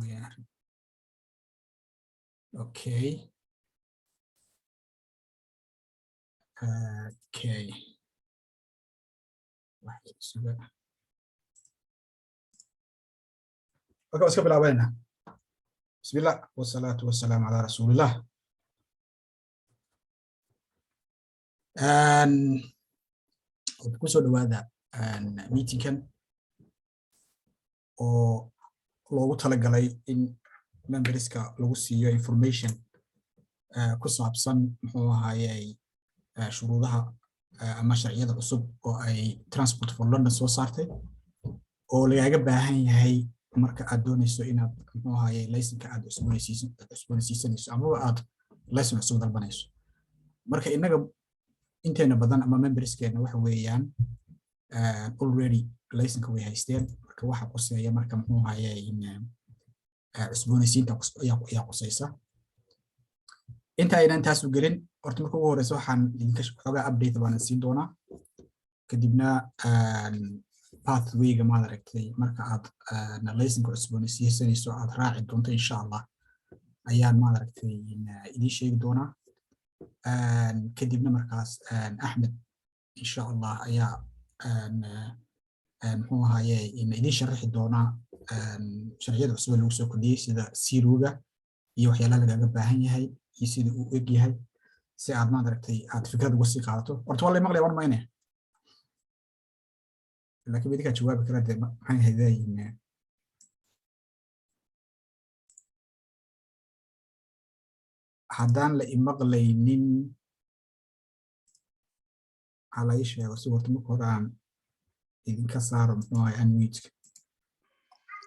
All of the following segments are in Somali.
yeah. Okay. Okay. Okay, let's go بالعوانة. بسم الله والصلاة والسلام على رسول الله. kusoo dhawaada meetingkan oo loogu talagalay in memberska lagu siiyo information ku saabsan muxuu ahaayay shuruudaha ama sharciyada cusub oo ay Transport for London soo saartay oo lagaaga baahan yahay marka aad doonayso inaad muxuu ahaayay laysanka aad cusboonaysiisanayso ama aad laysan cusub dalbanayso. Marka inaga inteena badan ama memberskeena waxa weeyaan already laysanka way haysteen marka waxa qoseeya marka muxuu ahaayay in cusboonaysiinta ayaa qosaysa. inta aynan taas u gelin horta marka ugu horeyso waxaan idinka xogaa update baan siin doonaa kadibna pathway-ga maad aragtay marka aad laysanka cusboonaysiisanayso aad raaci doonto insha Allah ayaan maad aragtay idin sheegi doonaa. kadibna markaas Ahmed insha Allah ayaa muxuu ahaayay in idin sharaxi doonaa sharciyada cusub lagu soo kordhiyay sida siiruga iyo waxyaalaha lagaga baahan yahay iyo sida uu eg yahay si aad maad aragtay aad fikrad uga sii qaadato. horta waa la maqlay waan maynaa laakiin idinka jawaabi kara de maxay haydayin haddaan la imaqlaynin hala ii sheego si horta marka hore aan idinka saaro muxuu ahay unmute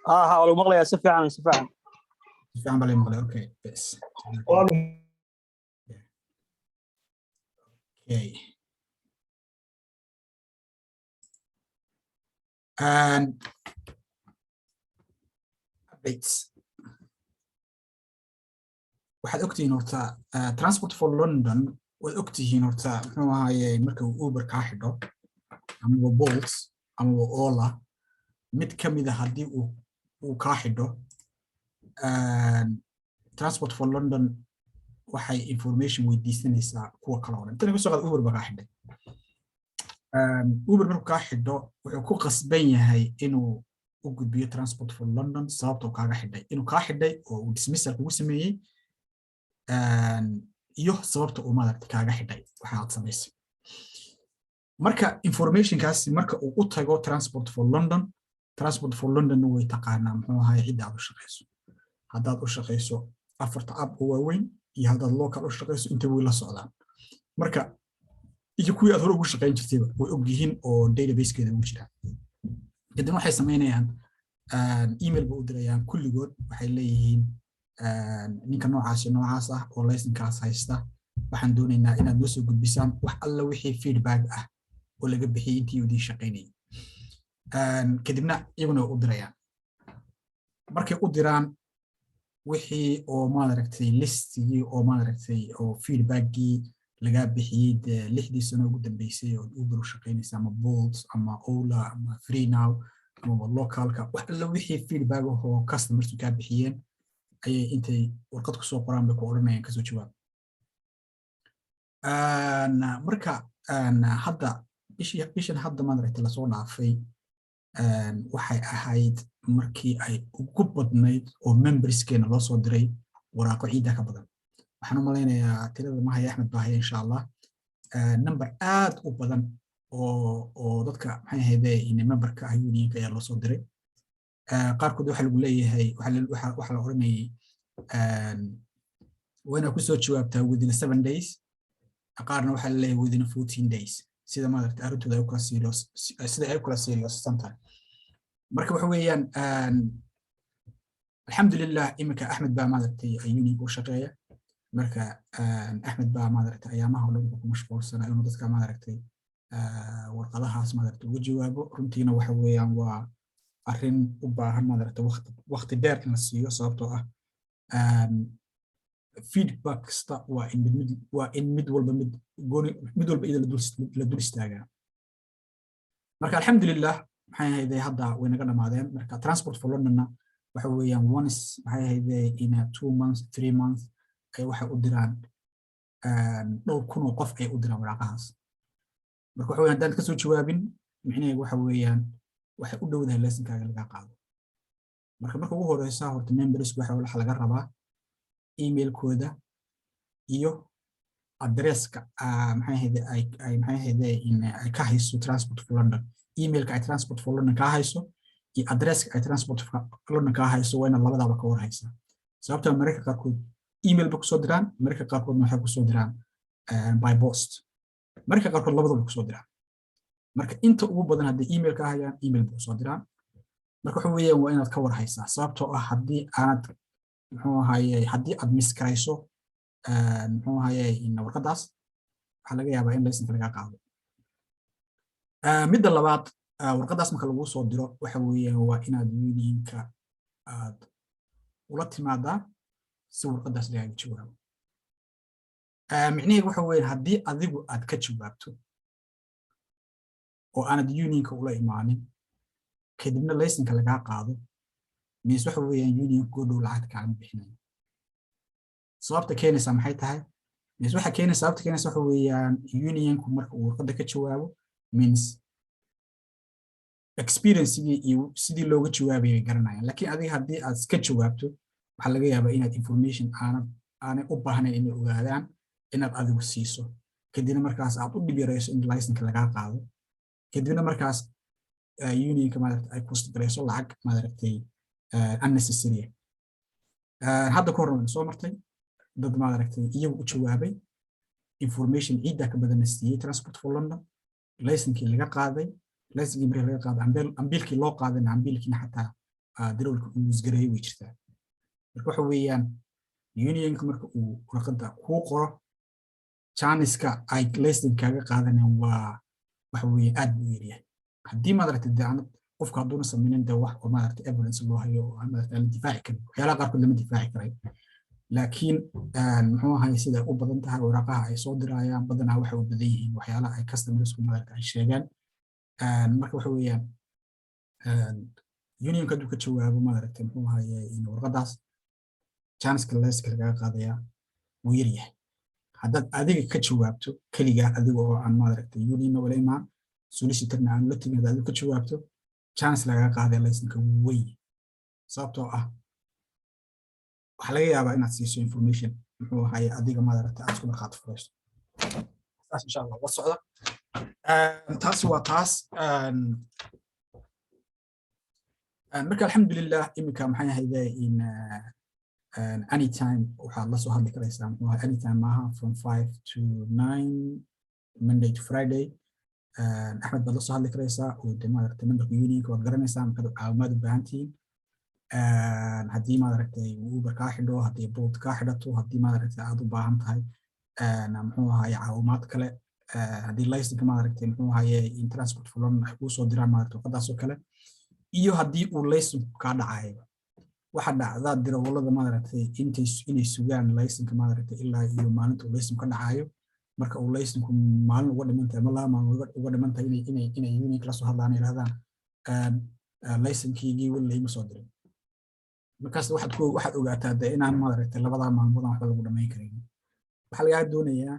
ها والله مغلي سفعان si fiican baa la imaqlay okay bes okay and updates waxaad ogtihiin horta Transport for London waad ogtihiin horta muxuu ahaayay marka uu Uber ka xidho ama Bolt ama Ola mid kamid ah hadii uu ka xidho Transport for London waxay information weydiisanaysaa kuwa kale oo dhan tan ku soo qaad Uber ba ka xidhay Uber markuu ka xidho wuxuu ku qasban yahay inuu u gudbiyo Transport for London sababtoo kaaga xidhay inuu ka xidhay oo uu dismissal kugu sameeyay iyo sababta uu maad kaaga xidhay waxa aad samaysay. marka informationkaas marka uu u tago Transport for London way taqaanaa muxuu ahaayay cidda aad u shaqeyso haddaad u shaqeyso afarta app oo waaweyn iyo haddaad local u shaqeyso inta way la socdaan. marka iyo kuwii aad hore ugu shaqeyn jirtay way og yihiin oo database-keeda ugu jira. kadib waxay sameynayaan email ba u dirayaan kulligood waxay leeyihiin ninka noocaas ah oo laysankaas haysta waxaan doonaynaa inaad noo soo gudbisaan wax alla wixii feedback ah oo laga bixiyay intii uu shaqeynayay. kadibna iyaguna u dirayaan markay u diraan wixii oo maad aragtay listigii oo maad aragtay oo feedbackii laga bixiyay 6 sano ugu dambeysay oo Uber u shaqeynaysa ama Bolt ama Ola ama Freenow ama localka wax alla wixii feedback oo customers ka bixiyeen ayay intay warqad ku soo qoraan bay ku oranayaan ka soo jawaab. marka hadda bishan hadda maad aragtay la soo dhaafay waxay ahayd markii ay ugu badnayd oo memberskeena loo soo diray waraaqo ciida ka badan. waxaan u maleynayaa tirada ma haya Ahmed Baahiye insha Allah number aad u badan oo dadka maxay ahaydee in memberka ah unionka ayaa loo soo diray. qaarkood waxa lagu leeyahay waxa la oranayay wayna ku soo jawaabtaa within 7 days qaarna waxa la leeyahay within 14 days sida ma aragtay arrintooda ay kula serious sometime. marka waxa weeyaan alxamdulillah imika Ahmed baa ma aragtay unionka u shaqeeya marka Ahmed baa ma aragtay ayaamaha oo dhan ku mashquulsan inuu dadka ma aragtay warqadahaas ma aragtay uga jawaabo. runtiina waxa weeyaan waa arrin u baahan ma aragtay waqti dheer in la siiyo sababtoo ah feedback kasta waa in mid walba iyada la dul istaagaa. marka alxamdulillah maxay ahayd hadda way naga dhamaadeen. marka Transport for London waxa weeyaan once maxay ahayd in 2 months 3 months ay waxa u diraan dhowr kun oo qof ay u diraan waraaqahaas marka waxa weeyaan haddaan ka soo jawaabin micnaheedu waxa weeyaan waxay u dhowdahay laysankaaga laga qaado marka ugu horeysa horta members waxa laga rabaa emailkooda iyo adresska maxay ahayd in ay ka hayso Transport for London emailka ay Transport for London ka hayso iyo adresska ay Transport for London ka hayso waa in labadaba ka war haysa sababtoo mararka qaarkood email ba ku soo diraan mararka qaarkood waxay ku soo diraan by post mararka qaarkood labadaba ku soo diraan marka inta ugu badan haddii email ka hayaan email ba ku soo diraan marka waxa weeyaan waa inaad ka war haysaa sababtoo haddii aanad muxuu ahaayay haddii aad miskarayso muxuu ahaayay in warqadaas waxa laga yaabaa in laysanka laga qaado midda labaad warqadaas marka lagu soo diro waxa weeyaan waa inaad unionka aad ula timaadaa si warqadaas lagaga jawaabo micnaheedu waxa weeyaan haddii adigu aad ka jawaabto oo aanad unionka ula imaanin kadibna laysanka lagaa qaado mees waxa weeyaan unionka goodhow lacag kaalma bixinayo sababta keenaysa maxay tahay mees waxa keenaysa sababta keenaysa waxa weeyaan unionku marka uu warqada ka jawaabo means experience-gii iyo sidii looga jawaabayay garanayaan laakiin adiga haddii aad iska jawaabto waxa laga yaabaa inaad information aanay u baahnayn inay ogaadaan inaad adigu siiso kadibna markaas aad u dhib yarayso in laysanka lagaa qaado kadibna markaas unionka maaragtay ay cost garayso lacag maaragtay unnecessary hadda ka horna soo martay dad maaragtay iyagu u jawaabay information ciidda ka badan siiyay Transport for London laysankii laga qaaday laysankii markii laga qaaday ambiilkii loo qaaday ambiilkiina xataa darawalka uu isgareeyay way jirtaa marka waxa weeyaan unionka marka uu warqada ku qoro chaniska ay laysankaaga qaadanayaan waa waxa weeye aad buu yaryahay haddii maaragtay daanad qofka hadduu sameeyay de wax oo maaragtay evidence loo hayo oo maaragtay la difaaci karo waxyaalaha qaarkood lama difaaci karay laakiin muxuu ahaay sida u badan tahay waraqaha ay soo dirayaan badanaa waxa u badan yihiin waxyaalaha ay customersku maaragtay ay sheegaan marka waxa weeyaan unionka haduu ka jawaabo maaragtay muxuu ahaay in warqadaas chaniska laysanka laga qaadaya wuu yaryahay haddaad adiga ka jawaabto keligaa adiga oo aan maaragtay unionna wala imaan solicitorna aan la tegin haddaad adiga ka jawaabto chance laga qaaday laysanka way sababtoo waxa laga yaabaa inaad siiso information muxuu ahaay adiga maaragtay aad isku markhaati furayso taas insha Allah waa socda taas waa taas marka alxamdulillah iminka maxay ahayday in anytime waxaad la soo hadli karaysaa muxuu ahaay anytime maaha from 5 to 9 Monday to Friday Ahmed baad la soo hadli karaysaa oo de maaragtay numberka unionka waad garanaysaa markaad caawimaad u baahan tihiin haddii maaragtay Uber kaa xidho haddii Bolt kaa xidhato haddii maaragtay aad u baahan tahay muxuu ahaay caawimaad kale haddii laysanka maaragtay muxuu ahaay in Transport for London ay kuu soo diraan maaragtay warqadaas oo kale iyo haddii uu laysanku kaa dhacayo waxa dhacdaa darawallada maaragtay inay sugaan laysanka maaragtay ilaa iyo maalinta uu laysanku ka dhacayo marka uu laysanku maalin uga dhimantahay ama laba maalin uga dhimantahay inay unionka la soo hadlaan yiraahdaan laysankiigii weli ima soo dirin markaas waxaad ogaataa de inaan maaragtay labadaa maalmood waxba lagu dhamayn karin waxa lagaa doonayaa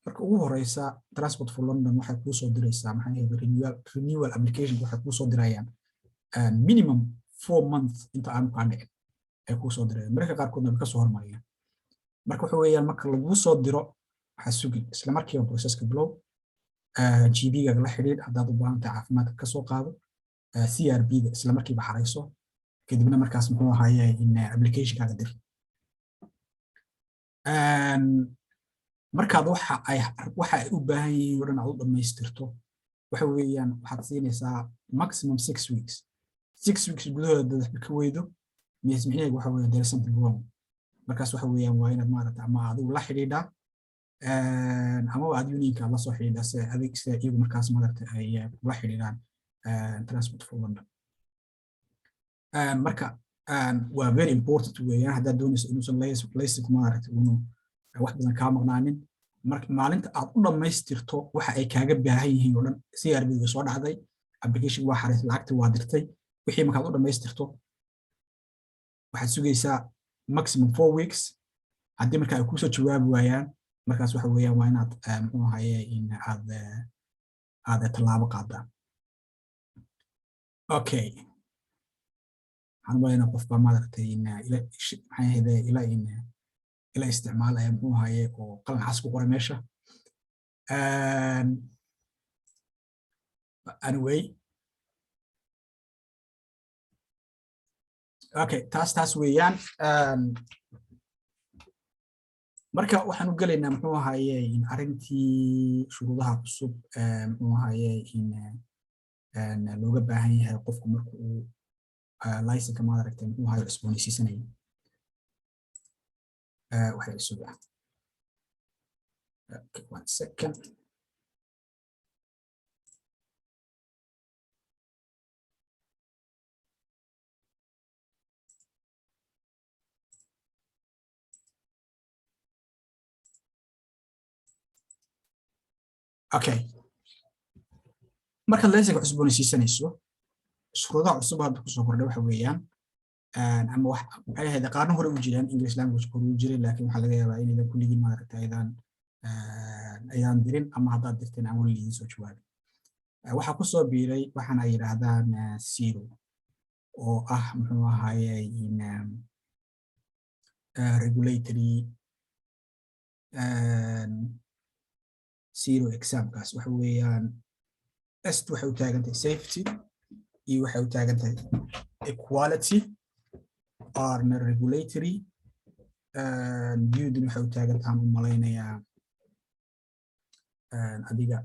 marka ugu horeysa Transport for London waxay kuu soo diraysaa maxay ahayd renewal application waxay kuu soo dirayaan minimum 4 months inta aan ka dhicin ay kuu soo dirayaan marka qaarkoodna way ka soo hormariyaan marka waxa weeyaan marka lagu soo diro waxa sugin isla markiiba processka bilow GB-ga la xiriir haddaad u baahan tahay caafimaadka ka soo qaado CRB-da isla markiiba xarayso kadibna markaas muxuu ahaayay in application-kaaga dir markaad waxa ay u baahan yihiin oo dhan aad u dhammaystirto waxa weeyaan waxaad siinaysaa maximum 6 weeks 6 weeks gudahooda dad ka weydo micnaheedu waxa weeyaan there is something wrong markaas waxa weeyaan waa inaad maaragtay ama adigu la xidhiidhaa ama aad unionka la soo xidhiidhaa si adig si iyagu markaas maaragtay ay kula xidhiidhaan Transport for London marka waa very important weeyaan haddaad doonayso inuusan laysanku maaragtay unu wax badan kaa maqnaanin marka maalinta aad u dhammaystirto waxa ay kaaga baahan yihiin oo dhan CRB-ga soo dhacday application waa xaraysay lacagta waa dirtay wixii markaad u dhamaystirto waxaad sugaysaa maximum 4 weeks haddii marka ay kusoo jawaabi waayaan markaas waxa weeyaan waa inaad muxuu ahaye in aad tallaabo qaadaa okay waxaan wayna qofba maaragtay in maxay ahayd ila isticmaalaya muxuu ahaye oo qalin cas ku qoray meesha anyway okay taas weeyaan marka waxaan u gelaynaa muxuu ahaye in arrintii shuruudaha cusub muxuu ahaye in looga baahan yahay qofku marka uu laysanka maaragtay muxuu ahaye cusboonaysiisanayo waxay isugu okay 1 second okay marka laysanka cusboonaysiisanayso shuruudaha cusub hadda ku soo kordhay waxa weeyaan ama wax ay ahayd qaarna hore u jiraan English language hore u jiray laakiin waxa laga yaabaa inay kulligii maaragtay ayaan dirin ama haddaad dirteen aan weli idin soo jawaabin waxa ku soo biiray waxaan ay yiraahdaan zero oo ah muxuu ahaye in regulatory zero examkaas waxa weeyaan est waxay u taagantahay safety iyo waxay u taagantahay equality arna regulatory budin waxay u taagantahay u malaynayaa adiga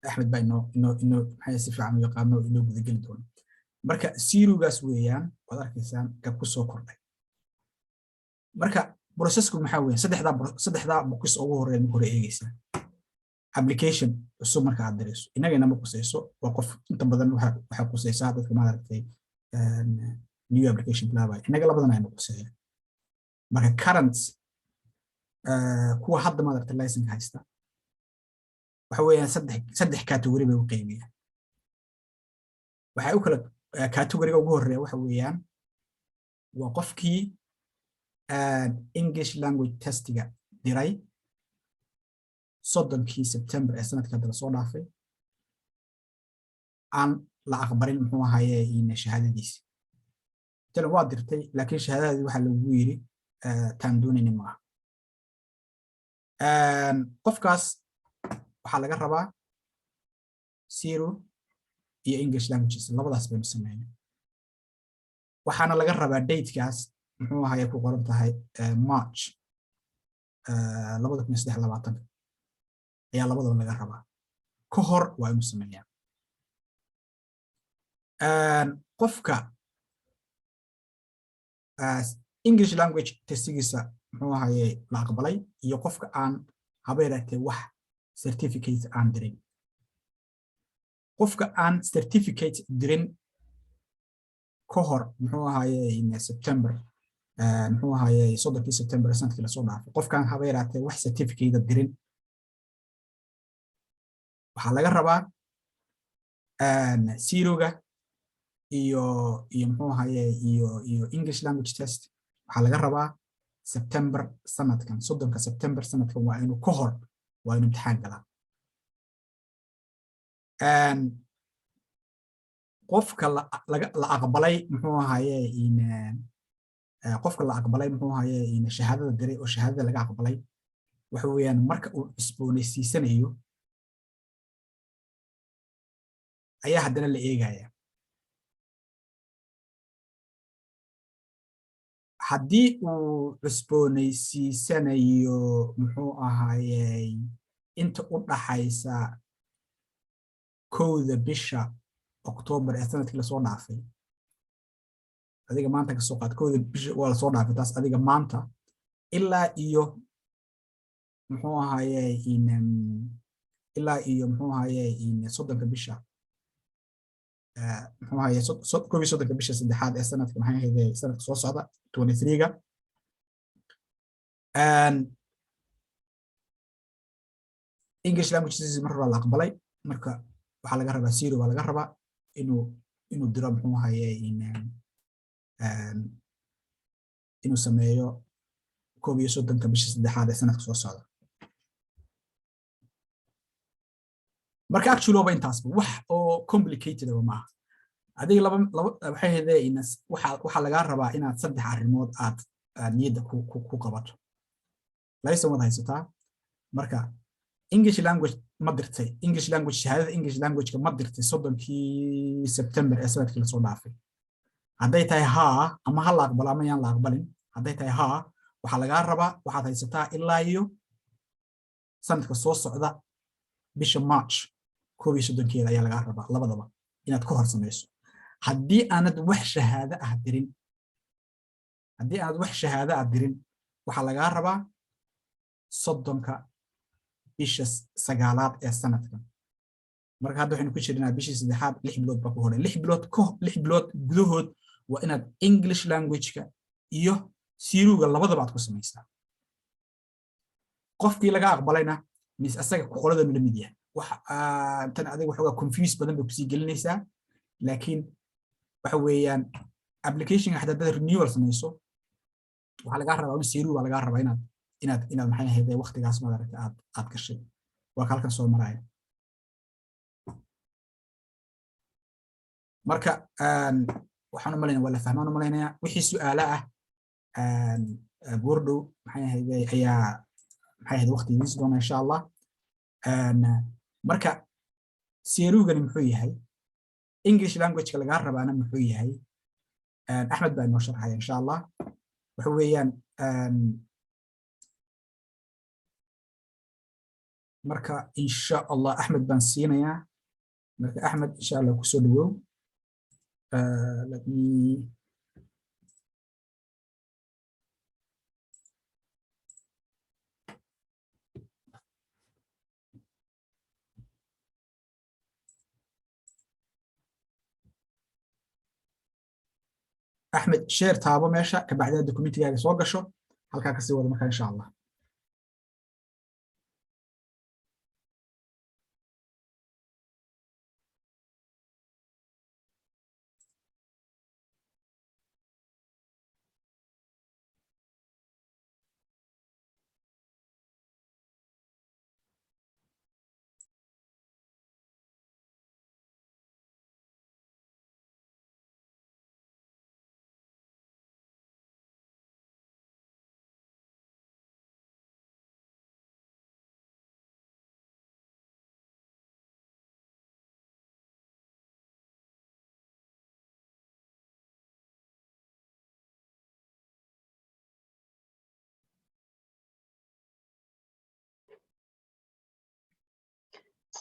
axmed baa inoo maxay si fiican u yaqaano inoo gudageli doono marka zerogaas weeyaan waad arkaysaan ka ku soo kordhay marka processku maxaa weeyaan saddexdaa boqis ugu horeeya marka hore eegaysaa application cusub marka aad dirayso inagana ma qusayso waa qof inta badan waxa qusaysaa dadka maaragtay new application bilaabay inaga labadana aynu qusayeen marka current kuwa hadda maaragtay license haysta waxa weeyaan saddex category bay u qaybiyaan waxa u kala category-ga ugu horeeya waxa weeyaan waa qofkii English language testiga diray 30 September ee sanadka hadda soo dhaafay aan la aqbalin muxuu ahaye in shahaadadiisa tan waa dirtay laakiin shahaadadii waxa lagu yiri taan doonayna ma qofkaas waxa laga rabaa zero iyo English languages labadaas bay sameeyeen waxaana laga rabaa date-kaas muxuu ahaye ku qoran tahay March 2023 ayaa labadaba laga rabaa ka hor waa inuu sameeyaa qofka English language testigiisa muxuu ahaye la aqbalay iyo qofka aan habeeratay wax certificate aan dirin qofka aan certificate dirin ka hor muxuu ahaye in September muxuu ahaye 3 September sanadkii la soo dhaafay qofkaan habeeratay wax certificate dirin waxaa laga rabaa zeroga iyo muxuu ahaye iyo English language test waxaa laga rabaa September sanadkan 3 September sanadkan waa inuu ka hor waa inuu imtixaan galaa qofka la aqbalay muxuu ahaye in qofka la aqbalay muxuu ahaye in shahaadada diray oo shahaadada laga aqbalay waxa weeyaan marka uu cusboonaysiisanayo ayaa haddana la eegaya haddii uu cusboonaysiisanayo muxuu ahaye inta u dhaxaysa 1 bisha October ee sanadkii la soo dhaafay adiga maanta ka soo qaad 1 bisha waa la soo dhaafay taas adiga maanta ilaa iyo muxuu ahaye muxuu ahaye 3 bisha muxuu ahaye 3 bisha saddexaad ee sanadka maxay ahayd sanadka soo socda 23ga English language marka la aqbalay marka waxa laga rabaa zero waa laga rabaa inuu diro muxuu ahaye inuu sameeyo 31 bisha 3 ee sanadka soo socda. marka actually waa intaas wax oo complicated maaha. adiga laba waxay heedeen waxa laga rabaa inaad 3 arrimood aad niyada ku qabato. laysa wada haysataa. marka English language ma dirtay English language shahaadada English language-ka ma dirtay 30 September ee sanadkii la soo dhaafay. hadday tahay haa ama hal aqbal ama yaan la aqbalin. hadday tahay haa waxa laga rabaa waxaad haysataa ilaa iyo sanadka soo socda bisha March 31 ayaa laga rabaa labadaba inaad ku horsameyso. haddii aanad wax shahaado dirin waxa laga rabaa 30 bisha 9 ee sanadkan. marka hadda waxaynu ku jirnaa bishii 3 6 bilood baa ku horay 6 bilood gudahood waa inaad English language-ka iyo siiruga labadaba aad ku samaysaa. qofkii laga aqbalayna mis asaga ku qolada la mid yahay waxa tan adiga waxa confuse badan bay ku sii gelinaysaa. laakiin waxa weeyaan application hadda renewal samayso waxa laga rabaa in siiruga laga rabaa inaad maxay ahayd waqtigaas ma aragtay aad gashay waa halkan soo maraya. marka waxaan u maleynayaa wala fahmaan u maleynayaa wixii su'aalo ah boordo maxay ahayd ayaa maxay ahayd waqtigiisa doona insha Allah. marka siirugan muxuu yahay English language-ka laga rabaana muxuu yahay Ahmed baa inoo sharxaya insha Allah. waxa weeyaan marka insha Allah Ahmed baan siinayaa. marka Ahmed insha Allah ku soo dhawow. let me Ahmed share taabo meesha ka bacda documentigaaga soo gasho halka ka sii wada marka insha Allah.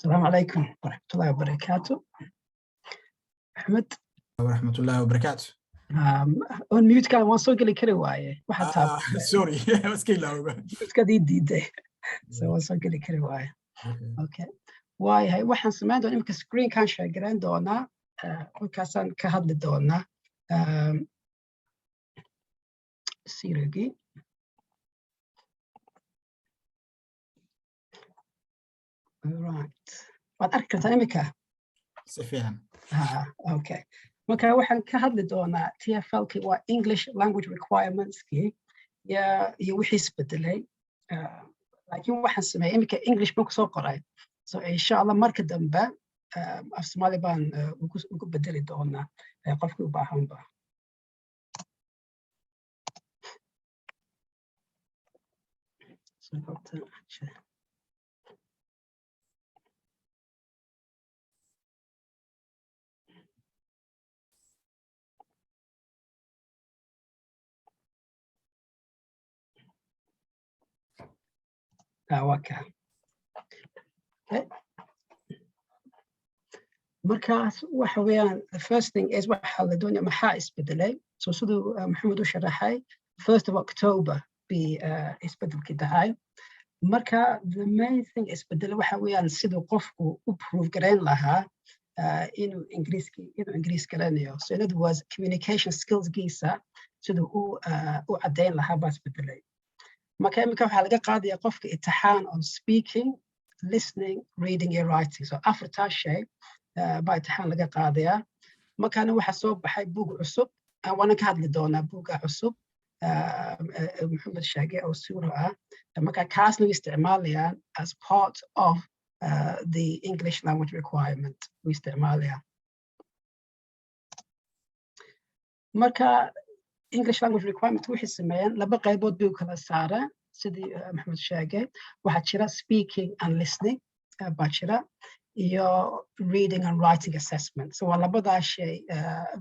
السلام عليكم ورحمة الله وبركاته. أحمد. ورحمة الله وبركاته. on mute كان وصل لي كذا وايه واحد تاب. سوري بس كيلا. mute كذي ديده. وصل لي كذا وايه. أوكي. وايه هاي واحد سمعنا دون إمك screen كان شغالين دونا وكاسن كهذا دونا سيرجي. Right. waad arki kartaa imika si fiican. Okay. marka waxaan ka hadli doonaa TFL-ki waa English language requirements-ki iyo wixii isbedelay. laakiin waxaan sameeyay imika English baan kusoo qoray. so insha Allah marka dambe af Soomaali baan ugu bedeli doonaa qofkii u baahanba. waka. Okay. markaas waxa weeyaan the first thing is waxa la doonaya maxaa isbedelay. so siduu Maxamed u sharaxay 1st of October bi isbedelkii dahay. marka the main thing isbedelay waxa weeyaan siduu qofku u prove gareyn lahaa inuu Ingiriis garanayo. so in other words communication skills giisa siduu u caddeyn lahaa baa isbedelay. marka imika waxaa laga qaadaya qofka imtixaan on speaking, listening, reading and writing. so afartaa shay baa imtixaan laga qaadaya. markaana waxa soo baxay buug cusub waana ka hadli doonaa buugga cusub maxamed shaage oo suuro ah marka kaasna way isticmaalayaan as part of the English language requirement way isticmaalayaan marka English language requirement wixii sameeyaan laba qaybood bay u kala saaraan sidii maxamed shaage waxaa jira speaking and listening baa jira iyo reading and writing assessment so waa labadaa shay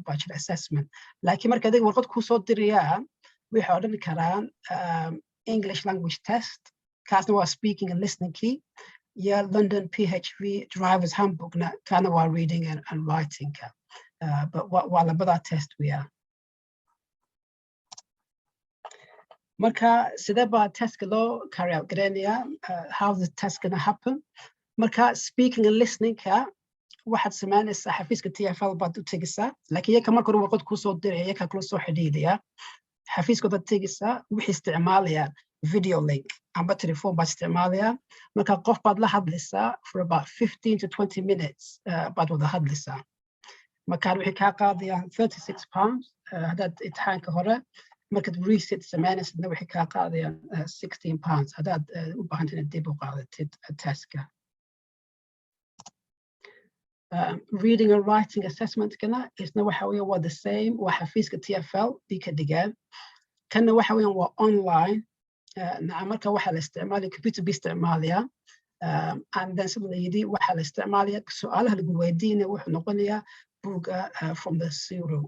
baa jira assessment laakiin marka adiga warqad ku soo dirayaan waxay odhan karaan English language test kaasna waa speaking and listening key iyo London PHV driver's handbook na kana waa reading and writing but waa labadaa test weeyaan marka sidee baa testka loo carry out garanaya how the test gonna happen marka speaking and listening waxaad samaynaysaa xafiiska TFL baad u tegaysaa laakiin iyaka marka hore warqad kuu soo diraya iyaka kula soo xidhiidhaya xafiiskoodaad tegaysaa wixii isticmaalayaan video link amba telephone baad isticmaalayaan marka qof baad la hadlaysaa for about 15 to 20 minutes baad wada hadlaysaa markaan waxay kaa qaadayaan 36 pounds haddaad imtixaanka hore markaad reset samaynaysidna waxay kaa qaadayaan 16 pounds haddaad u baahantay inaad dib u qaadatid testka reading and writing assessment-kana isna waxa weeye waa the same waa xafiiska TFL bay ka dhigaan kana waxa weeyaan waa online marka waxaa la isticmaalaya computer bay isticmaalaya and then sida la yidhi waxaa la isticmaalaya su-aalaha lagu weydiinaya wuxuu noqonayaa buugga from the zero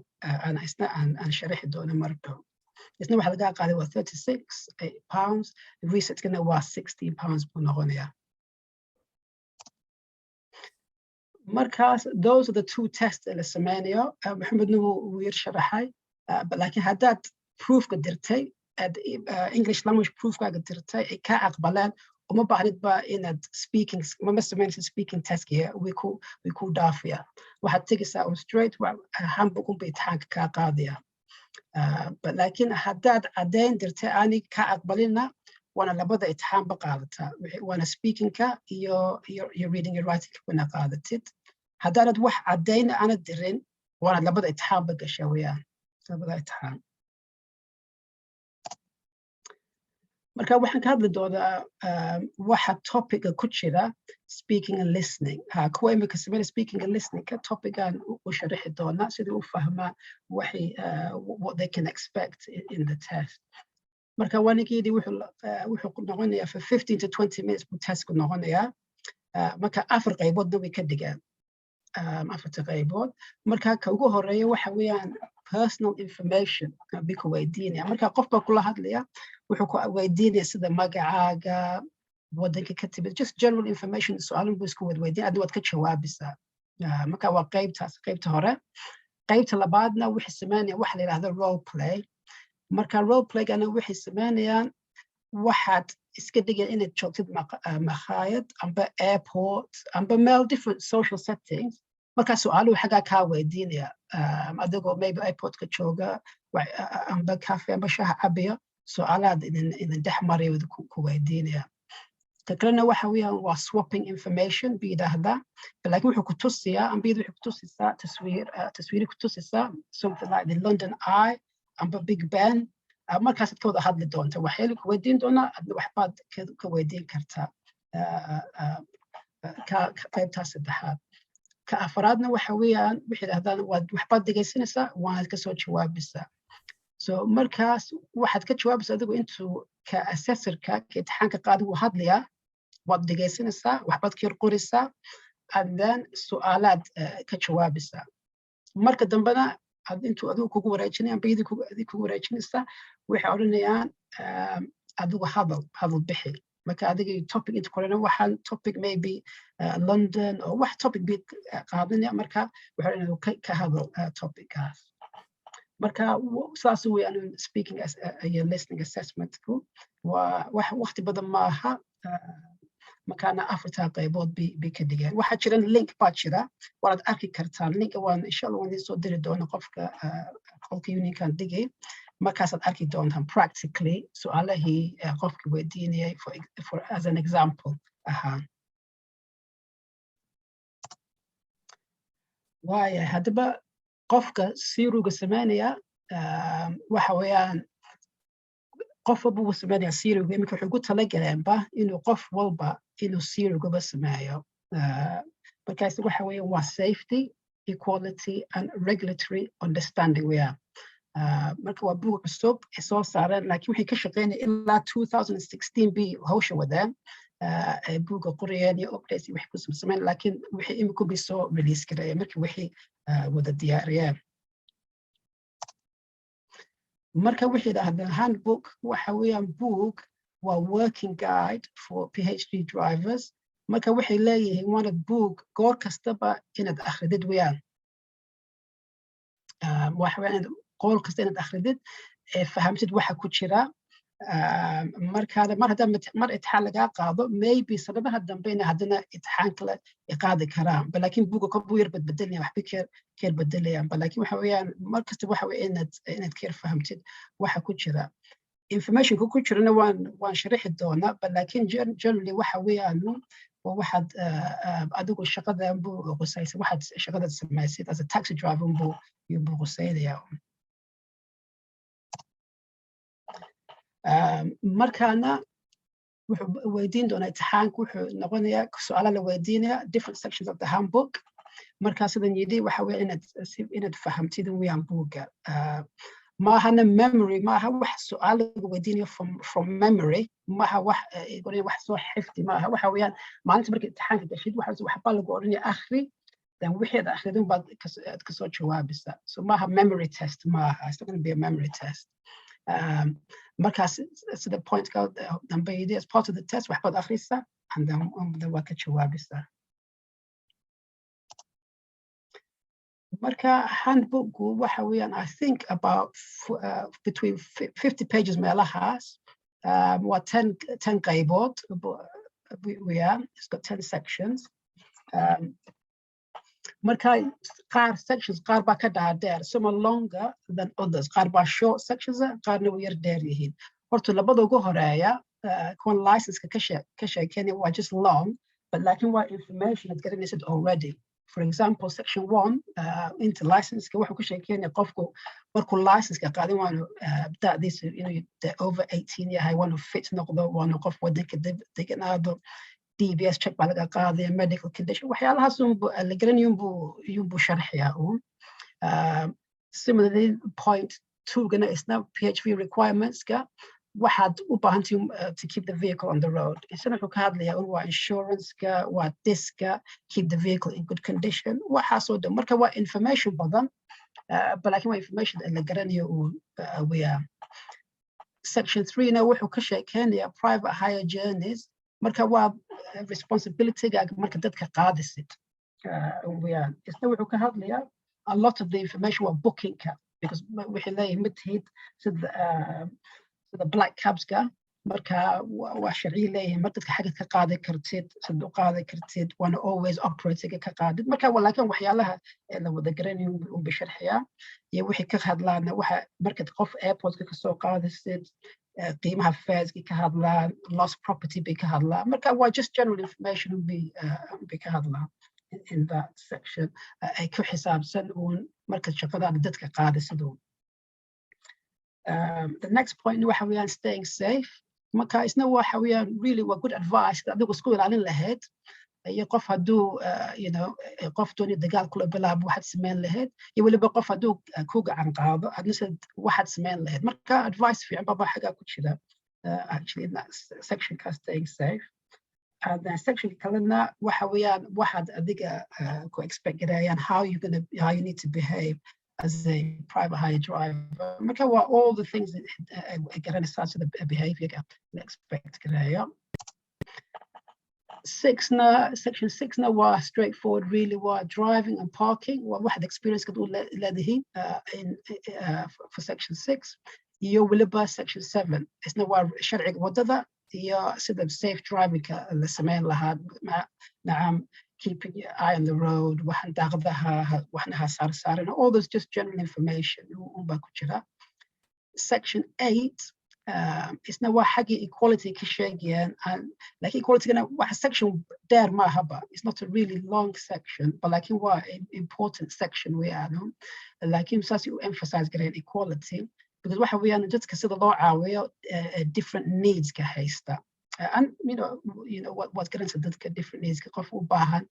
isna aan sharaxi doono mar dhow isna waxaa laga qaaday waa 36 pounds researchkana waa 16 pounds buu noqonayaa markaas those are the two tests la sameynayo maxamedna wuu yar sharaxay laakiin haddaad proofka dirtay English language proofkaaga dirtay ay ka aqbaleen uma baahnid ba inaad speaking ma sameynaysa speaking testkiya way ku dhaafaya waxaad tegaysaa on straight handbook unba imtixaanka kaa qaadaya laakiin haddaad caddayn dirtay aanay ka aqbalina waana labada imtixaanba qaadataa waana speakingka iyo reading and writing wana qaadatid haddaanad wax caddayna aanad dirin waana labada imtixaanba gasha weeyaan labada imtixaan marka waxaan ka hadli doonaa waxa topica ku jira speaking and listening kuwa imika sameynaya speaking and listening ka topican u sharaxi doonaa sidii u fahmaan waxay what they can expect in the test marka wanigeedii wuxuu noqonayaa for 15 to 20 minutes buu testku noqonayaa marka afar qayboodna way ka dhigaan afarta qaybood marka ka ugu horeeya waxa weeyaan personal information bay ku weydiinaya marka qof baa kula hadlaya wuxuu ku weydiinaya sida magacaaga wadanka ka timid just general information su'aalan buu isku weydiinaya adna waad ka jawaabisaa marka waa qaybta hore qaybta labaadna waxay sameynayaan waxa la yidhaahdo role play marka role playgana waxay sameynayaan waxaad iska dhigaya inaad joogtid makhaayad amba airport amba meel different social settings marka su'aaluhu xaggaa kaa weydiinaya adigoo maybe airportka jooga amba cafe amba shaha cabiya su'aalaad idin dhex maraya ku weydiinaya ta kalena waxa weeyaan waa swapping information bay yidhaahdaa laakiin wuxuu ku tusiyaa ambiyadu waxay ku tusisaa taswiiri ku tusisaa something like the London Eye amba Big Ben markaasaad ka wada hadli doonta waxyaala ku weydiin doonaa adna waxbaad ka weydiin kartaa qaybtaa saddexaad ka afaraadna waxa weeyaan waxay yidhahdaan waxbaad dhegaysanaysaa waanaad kasoo jawaabisaa so markaas waxaad ka jawaabaysaa adigu intuu ka assessorka ka imtixaanka qaadi wuu hadlayaa waad dhegaysanaysaa waxbaad ka yar qoraysaa and then su'aalaad ka jawaabaysaa marka dambena intuu adigu kugu wareejinaya amba idii kugu wareejinaysaa waxay odhanayaan adigu hadal bixi marka adiga topic inta korena waxaan topic maybe London oo wax topic bay qaadanaya marka waxay odhanayaan ka hadal topickaas marka saas weeyaan speaking iyo listening assessmentku waa wax waqti badan maaha markaana afartaa qaybood bay ka dhigeen waxaa jira link baa jira waad arki kartaan linka waan insha Allah waan soo diri doona qofka unionkan dhigay markaasaad arki doontaan practically su'aalahii qofka weydiinayay for as an example ahaan waaya haddaba qofka siiruga sameynaya waxa weeyaan qof walba wuu sameynaya siiruga iminka waxay ugu talagaleenba inuu qof walba inuu siirugaba sameeyo markaas waxa weeyaan waa safety, equality and regulatory understanding weeyaan marka waa buug cusub ay soo saareen laakiin waxay ka shaqeynaya ilaa 2016 bay hawsha wadeen buugga qorayeen iyo updates iyo wixii ku sameyn laakiin wixii imika bay soo release gareeyeen markii wixii wada diyaariyeen marka wixii dhahdeen handbook waxa weeyaan book waa working guide for PhD drivers marka waxay leeyihiin waana book goor kastaba inaad akhridid weeyaan waxa weeyaan goor kasta inaad akhridid fahamtid waxa ku jira markaada mar hadda mar imtixaan lagaa qaado maybe sanadaha dambeyna haddana imtixaan kale ay qaadi karaan laakiin buugga ka buu yar badbedelaya waxba keer bedelayaan laakiin waxa weeyaan mar kasta waxa weeye inaad keer fahamtid waxa ku jira informationka ku jirana waan sharaxi doonaa laakiin generally waxa weeyaan waxaad adigu shaqadan buu qusaysa waxaad shaqada samaysid as a taxi driver buu qusaynaya markaana wuxuu weydiin doonaa imtixaanku wuxuu noqonayaa su'aala la weydiinaya different sections of the handbook markaa sidan yidhi waxa weeye inaad fahamtid weeyaan buugga maahana memory maaha wax su'aal lagu weydiinayo from memory maaha wax soo xifdi maaha waxa weeyaan maalinta markii imtixaanka gashid waxbaa lagu odhanaya akhri then wixii aad akhridin baad kasoo jawaabisa so maaha memory test maaha it's not going to be a memory test markaas sida pointka dambe yidhi as part of the test waxbaad akhrisa and then waa ka jawaabisa marka handbookgu waxa weeyaan I think about between 50 pages meelahaas waa 10 qaybood weeyaan it's got 10 sections marka sections qaar baa ka dhaadheer some are longer than others qaar baa short sections qaarna way yar dheer yihiin horta labada ugu horeeya kuwan licenseka ka sheekeynaya waa just long but laakiin waa information aad garanaysid already for example section 1 into licenseka wuxuu ka sheekeynaya qofku markuu licenseka qaadin waanu da'diisa inuu over 18 yahay waanu fit noqdo waanu qof wadanka deganaado DBS check baa laga qaadaya medical condition waxyaalahaas la garanayo yunbuu sharxayaa similarly point 2gana isna PHV requirementska waxaad u baahantihiin to keep the vehicle on the road isna wuxuu ka hadlayaa waa insuranceka waa diska keep the vehicle in good condition waxaasoo dhan marka waa information badan laakiin waa information la garanayo weeyaan section 3na wuxuu ka sheekeynayaa private hire journeys marka waa responsibilitygaaga marka dadka qaadisid weeyaan isna wuxuu ka hadlayaa a lot of the information waa bookingka because waxay leeyihin mid tihid sida black cabska marka waa sharciyo leeyihin mar dadka xagad ka qaadi kartid sida u qaadi kartid waana always operatinga ka qaadid marka laakiin waxyaalaha la wada garanayo unba sharxiyaa iyo wixii ka hadlaana waxa markaad qof airportka kasoo qaadisid qiimaha fareska ka hadlaan lost property bay ka hadlaan marka waa just general information bay ka hadlaan in that section ay ku xisaabsan uun markaad shaqadaada dadka qaadisid the next point waxa weeyaan staying safe marka isna waxa weeyaan really waa good advice adigu isku ilaalin lahayd iyo qof hadduu qof dooni dagaal kula bilaabo waxaad samayn lahayd iyo weliba qof hadduu ku gacan qaado adnase waxaad samayn lahayd marka advice fiican baba xagaa ku jira actually in that section ka staying safe and then section kalena waxa weeyaan waxaad adiga ku expect garayaan how you need to behave as a private hire driver marka waa all the things garanaysaa sida behavior la expect garaya section 6na waa straightforward really waa driving and parking waa waxaad experience kad u leedihiin for section 6 iyo weliba section 7 isna waa sharciga wadada iyo sida safe drivingka la samayn lahaa nacam keeping your eye on the road waxaan daaqadaha waxna ha saarsaarin all those just general information unbaa ku jira section 8 isna waa xaggii equality ka sheegayaan laakiin equalitygana waxa section dheer ma ahaba it's not a really long section but laakiin waa important section weeyaan laakiin saas u emphasize gareen equality because waxa weeyaan dadka sida loo caawiyo different needs ka haysta and you know what garanaysa dadka different needs ka qof u baahan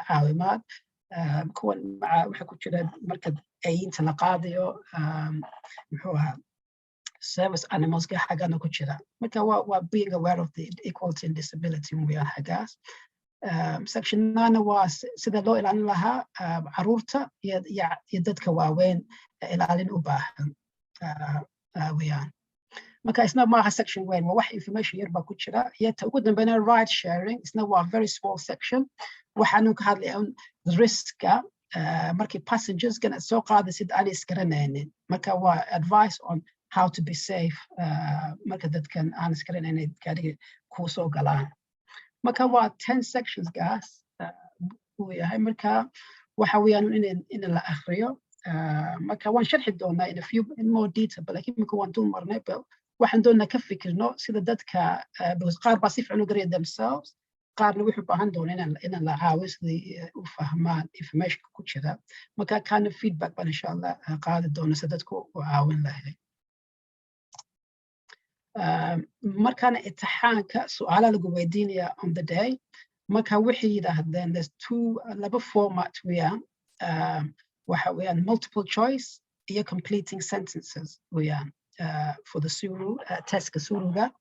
caawimaad kuwan waxa ku jira marka ayinta la qaadayo muxuu ahaa service animals ka xagana ku jira marka waa being aware of the equality and disability weeyaan xagaas section 9 waa sida loo ilaalin lahaa caruurta iyo dadka waaweyn ilaalin u baahan weeyaan marka isna maaha section weyn waa wax information yar baa ku jira iyo ta ugu dambeynaa ride sharing isna waa very small section waxaanu ka hadlayaa riska markii passengers gana soo qaadaysid aan isgaranaynin marka waa advice on how to be safe marka dadkan aan isgaranaynin gaariga ku soo galaan marka waa 10 sections gaas uu yahay marka waxa weeyaan in la akhriyo marka waan sharxi doonaa in more detail but laakiin marka waan dul marnay waxaan doonaa ka fikirno sida dadka qaar baa si fiican u garaya themselves qaarna wuxuu baahan doonaa in la caawiyo sidii u fahmaan information ku jira marka kana feedback baan insha Allah qaadi doona si dadku u caawin lahayd markana imtixaanka su'aalaha lagu weydiinaya on the day marka waxay yidhaahdeen there's laba format weeyaan waxa weeyaan multiple choice iyo completing sentences weeyaan for the Suru testka Suruga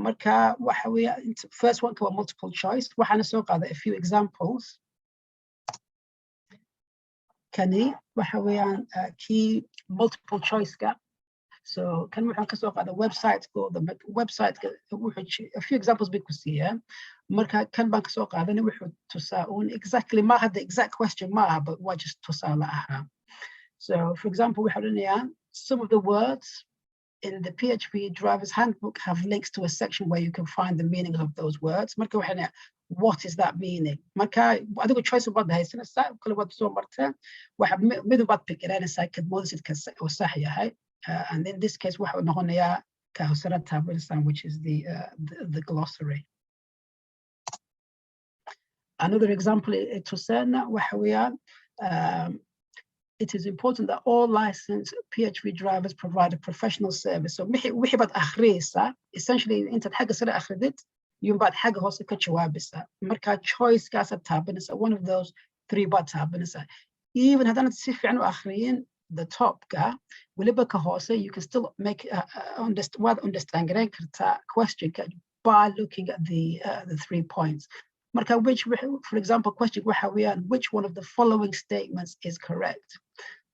marka waxa weeyaan first one waa multiple choice waxaana soo qaaday a few examples kani waxa weeyaan key multiple choice ka so kan waxaan ka soo qaaday website a few examples big ku siiyaan marka kan baan ka soo qaadanay wuxuu tusaa exactly ma had the exact question ma but waa just tusaale ahaa so for example waxa odhanayaan some of the words in the PHP driver's handbook have links to a section where you can find the meaning of those words marka waxaan what is that meaning marka adigu choice baad haysanaysaa kala wad soo martaa waxa mid baad fikiraysaa kad moodsidka oo sax yahay and in this case waxa noqonaya ka hosara tabelsan which is the glossary another example to sana waxa weeyaan it is important that all licensed PHP drivers provide a professional service. So wixii baad akhriyaysaa essentially intaad xagga sare akhridid yumbaad xagga hoose ka jawaabaysaa marka choice-kaas aad taabanaysaa one of those 3 baad taabanaysaa even haddaanad si fiican u akhriyin the top-ka weliba ka hoose you can still make waad understand garayn kartaa question-ka by looking at the 3 points marka for example question waxa weeyaan which one of the following statements is correct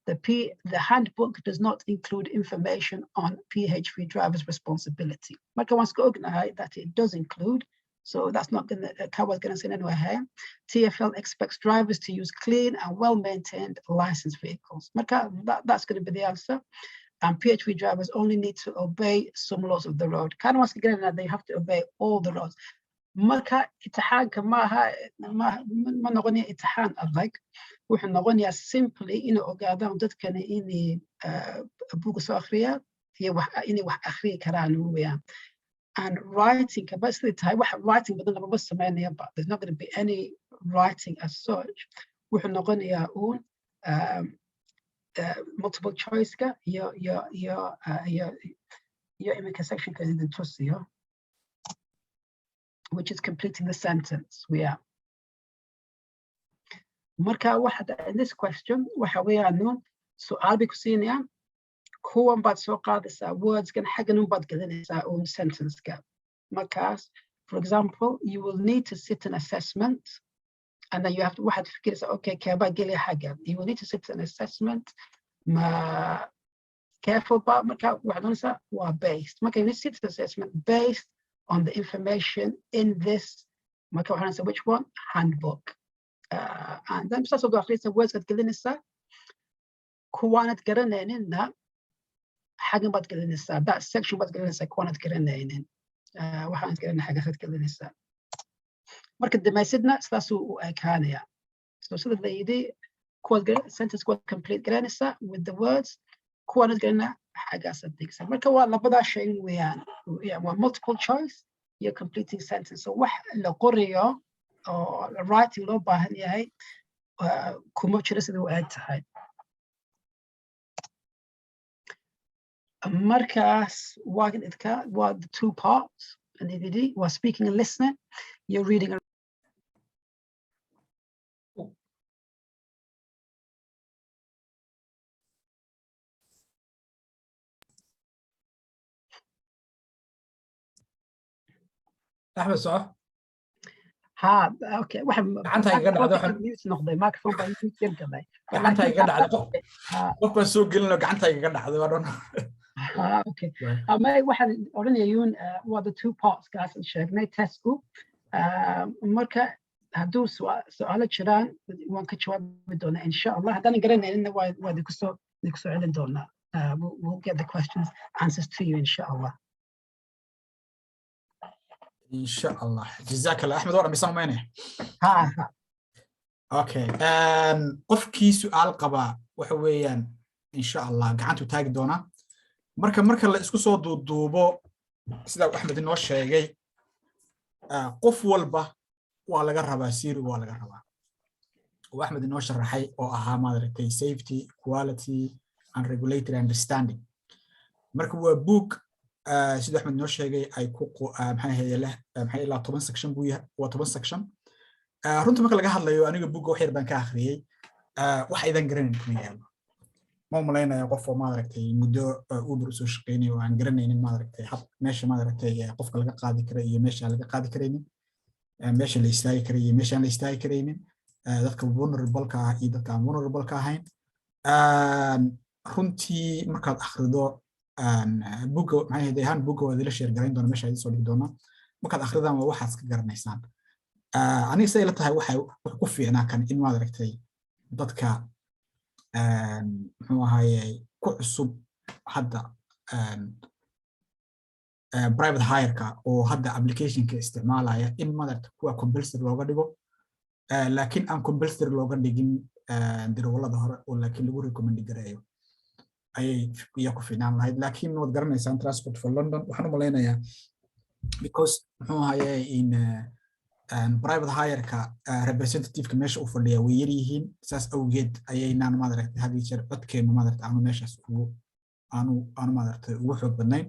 the handbook does not include information on PHP drivers responsibility marka waan iska ognahay that it does include so that's not going to cover going to say anyway TfL expects drivers to use clean and well maintained licensed vehicles marka that's going to be the answer and PHP drivers only need to obey some laws of the road kind of that they have to obey all the laws marka imtixaanka ma noqonaya imtixaan adag wuxuu noqonayaa simply inay ogaadaan dadkana inay buuga soo akhriyaan iyo inay wax akhriyi karaan weeyaan and writing ba sidii tahay wax writing badan lama sameynaya but there's not going to be any writing as such wuxuu noqonayaa multiple choice-ka iyo iminka section-ka idin tusiyo which is completing the sentence weeyaan marka waxa in this question waxa weeyaan su'aal bay ku siinayaan kuwan baad soo qaadaysaa words-kan xaggan baad gelinaysaa sentence-ka markaas for example you will need to sit an assessment and then you have to waxaad fikiraysaa okay keebaa geliya xaggan you will need to sit an assessment ma careful ba marka waxaad doonaysaa waa based marka you need to sit an assessment based on the information in this marka waxaan say which one handbook and then saas oo akhriyaysa words aad gelinaysaa kuwaanad garanayninna xaggan baad gelinaysaa that section baad gelinaysaa kuwaanad garanaynin waxaanad garanay xaggasaad gelinaysaa marka dhamaysidna sidaasuu u ekaanaya so sida la yidhi kuwaad sentence kuwaad complete garanaysaa with the words kuwaanad garanaa حاجة صدق مركا ولا بدا شيء ويان multiple choice هي completing sentence so wax la qorayo oo writing loo baahan yahay kuma jira sida uu aad tahay markaas waa the two parts and DVD was speaking and listening you're reading أحمد صح؟ ها اوكي واحد gacanta iga dhacdo mute noqday microphone baa mute yar galay gacanta iga dhacdo qofkan soo gelino gacanta iga dhacdo waa dhan okay ama waxaan oranayay waa the two parts kaasan sheegnay testku marka hadduu su'aalo jiraan waan ka jawaabi doonaa insha Allah haddaan garanaynin waa kusoo celin doonaa we'll get the questions answers to you insha Allah إن شاء الله جزاك الله أحمد ورا بيسمونه ها أوكي قفكي سؤال قبا وحويان إن شاء الله قعنتو تاج دونا مركا اللي اسكو صو دوبو سيدا أحمد إنه الشيء قف والبا ولا جربا سير ولا جربا وأحمد إنه شرحي أو أها ما درتي safety quality and regulatory understanding مركا هو book سيد أحمد نور شيء أي كوكو محيه له محيه لا 10 section بويه و 10 section رنت ما كلا جهاد ليو أنا بوك وحير بنك آخرية واحد إذا جرين كمية ما ملاينا يقف ما دركتي مدة أوبر سوشقيني وعن جرين ما دركتي حط ماشي ما دركتي يقف كلا قاعد كريه ماشي على قاعد كريني ماشي اللي يستاي كريه ماشي اللي يستاي كريني ذاك vulnerable كا إذا كان vulnerable كهين رنتي ما كان آخر buga maxay ahayd buga wada la share gareyn doona meesha ay soo dhig doona markaad akhridaan waa waxaad ka garanaysaan aniga say la tahay wax ku fiicnaa kan in maad aragtay dadka muxuu ahaayay ku cusub hadda private hire-ka oo hadda application-ka isticmaalaya in maad aragtay kuwa compulsory looga dhigo laakiin aan compulsory looga dhigin dirwalada hore oo laakiin lagu recommend gareeyo ayay ku fiinaan lahayd laakiin waad garanaysaan transport for London waxaan u maleynayaa because muxuu ahaayay in private hire-ka representative-ka meesha u fadhiya way yar yihiin saas awgeed ayaynaan maad aragtay had iyo jeer codkeenu maad aragtay aanu meeshaas aanu maad aragtay ugu xoog badnayn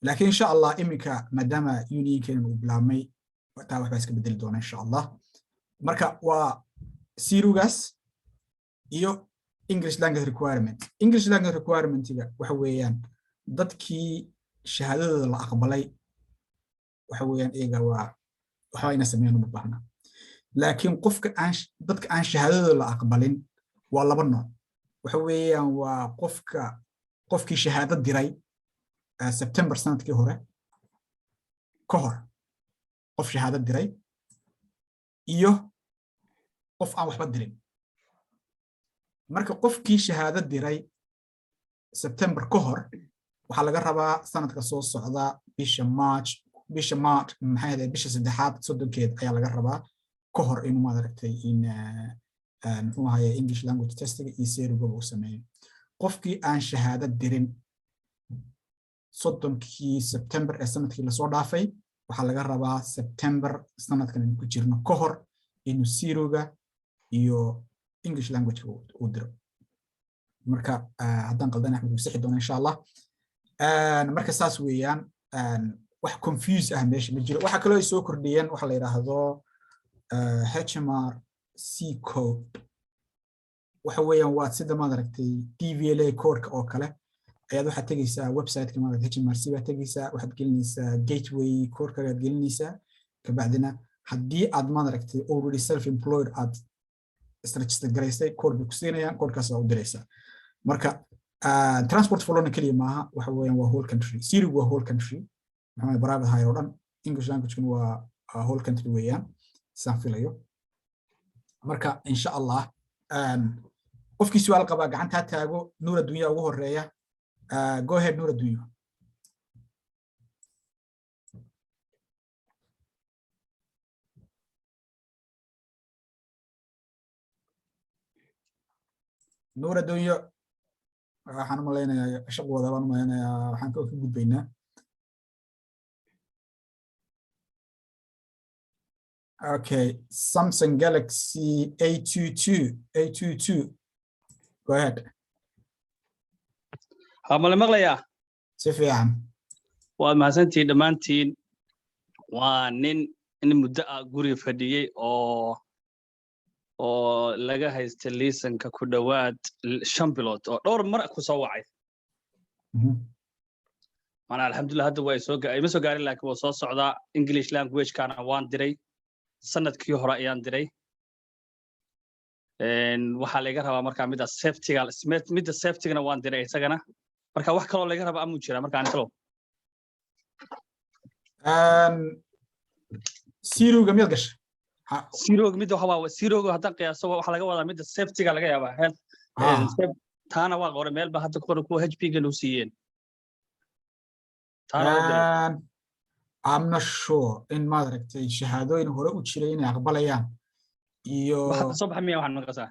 laakiin insha Allah iminka maadaama unionkeenu uu bilaabmay taa waxbaa iska bedeli doona insha Allah marka waa siirugaas iyo English language requirement-iga waxa weeyaan dadkii shahaadadooda la aqbalay waxa weeyaan iyaga waxa ayna sameeyaan uma baahna laakiin dadka aan shahaadadooda la aqbalin waa laba nooc waxa weeyaan waa qofkii shahaado diray September sanadkii hore ka hor qof shahaado diray iyo qof aan waxba dirin marka qofkii shahaado diray September ka hor waxa laga rabaa sanadka soo socda bisha March maxay ahayd bisha saddexaad 30keed ayaa laga rabaa ka hor inuu maad aragtay in uu hayo English language testing iyo seeruga uu sameeyo qofkii aan shahaado dirin 30kii September ee sanadkii la soo dhaafay waxa laga rabaa September sanadkan ku jirno ka hor inuu seeruga iyo English language uu diro marka haddaan qaldan Axmed uu sixi doona insha Allah marka saas weeyaan wax confuse ah meesha ma jiro waxa kale oo soo kordhiyeen waxa la yiraahdo HMRC code waxa weeyaan waa sida maad aragtay DVLA code-ka oo kale ayaad waxaad tagaysaa website-ka maad HMRC baad tagaysaa waxaad gelinaysaa gateway code-ka aad gelinaysaa ka bacdina haddii aad maad aragtay already self employed aad register garaysay code ku siinayaan code-kaas waa u diraysaa marka transport for London kaliya maaha waxa weeyaan waa whole country Siri waa whole country maxaa private hire oo dhan English language waa whole country weeyaan saan filayo marka insha Allah qofkii su'aal qaba gacanta taago nuur adduunyo ugu horeeya go ahead nuur adduunyo nuur adduunyo waxaan malaynayaa shaqooda baan malaynayaa waxaan ka gudbaynaa okay Samsung Galaxy A22 go ahead hamale maqlayaa si fiican waad mahadsantihiin dhammaantiin waa nin in muddo ah guriga fadhiyey oo laga haysta liisanka ku dhowaad 5 bilood oo dhowr mar ku soo wacay mana alxamdulillah hadda way soo gaarin laakiin waa soo socdaa English language kana waan diray sanadkii hore ayaan diray waxa laga rabaa marka midda safety-gana waan diray isagana marka wax kale oo laga rabaa amu jira marka aan kalo Zero-ga mid gashay Zero-ga mid waxa Zero-ga hadan qiyaaso waxa laga wadaa midda safety-ga laga yaabaa taana waa qore meel ba hadda qore ku HP-ga loo siiyeen I'm not sure in maaragtay shahaadooyin hore u jiray inay aqbalayaan iyo waxa soo baxmay waxaan maqasaa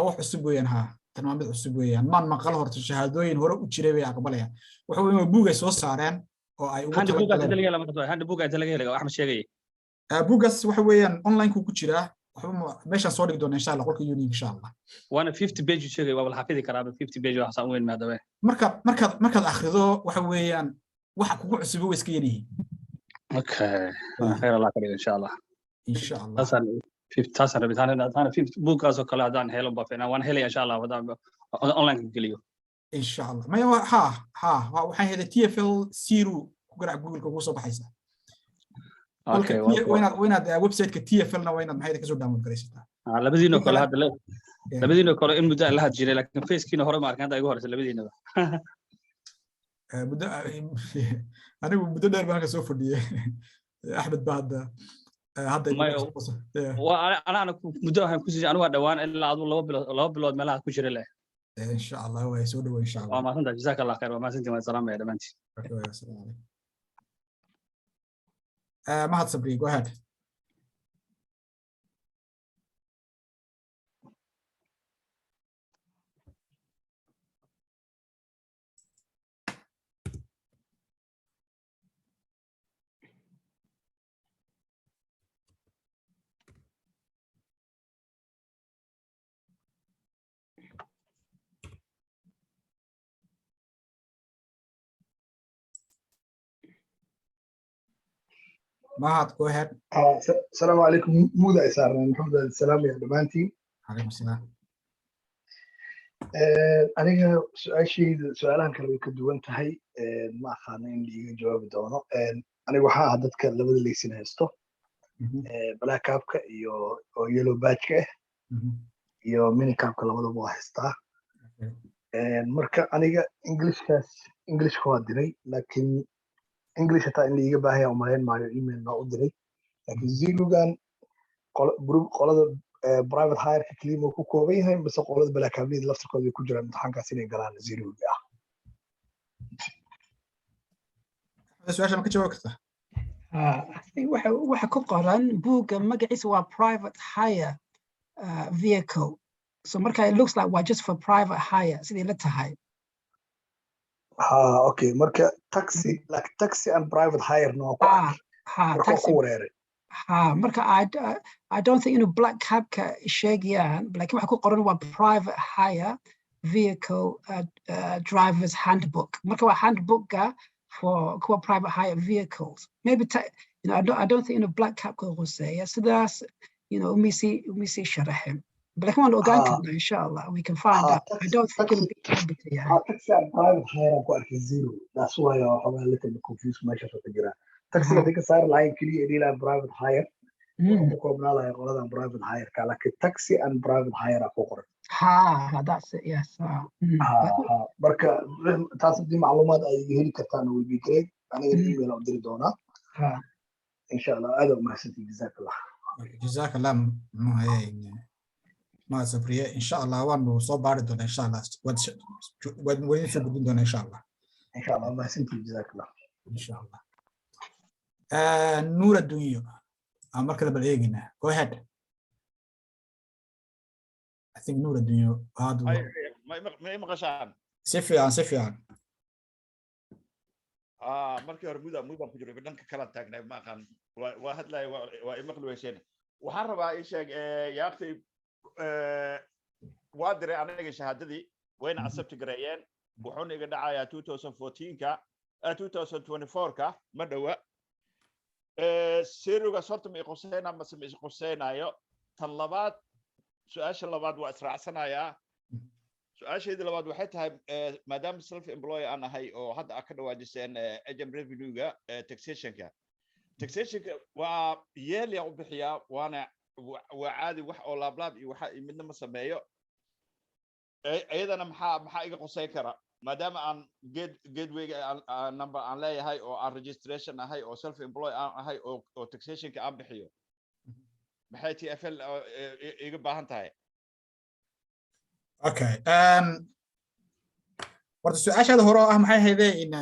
wax cusub weeyaan tan waa mid cusub weeyaan maan maqal horta shahaadooyin hore u jiray bay aqbalayaan waxa weeyaan buug ay soo saareen oo ay ugu talagalay handbook inta laga helay Axmed sheegay buugas waxa weeyaan online ku jiraa waxba meesha soo dhigi doona insha Allah qolka unique insha Allah waana 50 page sheegay waa la xafidi karaa 50 page wax saan weyn maadaama markaad akhrido waxa weeyaan waxa kugu cusub way iska yaryihiin okay khayr Allah kariyo insha Allah tasan 50 rabitaan 50 buugaas oo kale hadaan helo bafina waan helay insha Allah online ku geliyo insha Allah ma waxaan helay TFL Zero ku garaac Google-ka ugu soo baxaysa okay waynaad website-ka TFL-na waynaad maxay ka soo download garaysataa labadiina kale in muddo la jiray laakiin face-kiina hore ma arkan hadda igu horeysa labadiinaba muddo anigu muddo dheer baan ka soo fadhiyay Axmed baada hadda ana muddo waxaan ku siiyay anigu dhawaan ilaa adu 2 bilood meelaha ku jiray leh insha Allah way soo dhaw insha Allah waa maasanta jazakallahu khayr waa maasantii waa salaam ya dhamaantii Mahad Sabri go ahead Mahad go ahead السلام عليكم مودا إسارنا محمد السلام يا دمانتي عليكم السلام أنا سؤالان كانوا يكدون تهي ما خانين لي جواب دونه أنا وحا عددك لبدا اللي سنهستو بلا كابك يلو باتك يو ميني كابك لبدا بوهستا مركا أنا إنجليش خوادري لكن English ta in liiga baahay oo maleen maayo email ma u diray laakiin Zero-gan group qolada private hire ka kaliya ku koobay yahay bas qolada balakaabnida laftirkooda ku jiraan imtixaankaas inay galaan Zero-ga su'aasha ma ka jawaab kartaa waxa ku qoran buugga magaciisa waa private hire vehicle so marka it looks like just for private hire sidii la tahay okay marka taxi and private hire no taxi marka I don't think black cab ka sheegayaan laakiin waxa ku qoran waa private hire vehicle driver's handbook marka waa handbook for private hire vehicles maybe I don't think black cab ka qoseeya sidaas we see sharaxim But come on, organic, inshallah, we can find out. I don't think it'll be taxi and private hire are Zero. That's why I'm a little bit confused. Taxi, I think, are like private hire. Private hire. Like taxi and private hire are that's it, yes. Marka, taas di macluumaad ay heli kartaan will be great. Aniga email u diri doonaa. Inshallah, aad u mahadsantihiin. Jazakallah. ما سفرية إن شاء الله وانو صوبارد إن شاء الله وين سبدون دون إن شاء الله ما سنتي جزاك الله إن شاء الله نور الدنيا مركز بالإيجنا go ahead I think نور الدنيا هذا ما مقشان سفيان markii hore mudaan ku jiray dhanka kala taagnay ma aqaan waa hadlay waa imaqli weesheen waxaan rabaa in sheeg yaaqti waa diray anaga shahaadadii wayna accept gareeyeen wuxuuna iga dhacayaa 2014ka 2024ka ma dhawa seeruga sorta ma iqoseena ma sami iqoseenayo tan labaad su'aasha labaad waa israacsanayaa su'aasheeda labaad waxay tahay maadaama self employee aan ahay oo hadda ka dhawaajiseen agent revenue-ga taxation-ka waa yeelya u bixiyaa waana caadi wax oo laablaab iyo waxa midna ma sameeyo ayadana maxaa iga qoseyn kara maadaama aan gateway-ga number aan leeyahay oo aan registration ahay oo self employee aan ahay oo taxation-ka aan bixiyo maxay TFL iga baahan tahay Okay. Horta su'aashaada hore oo ah maxay ahaydee in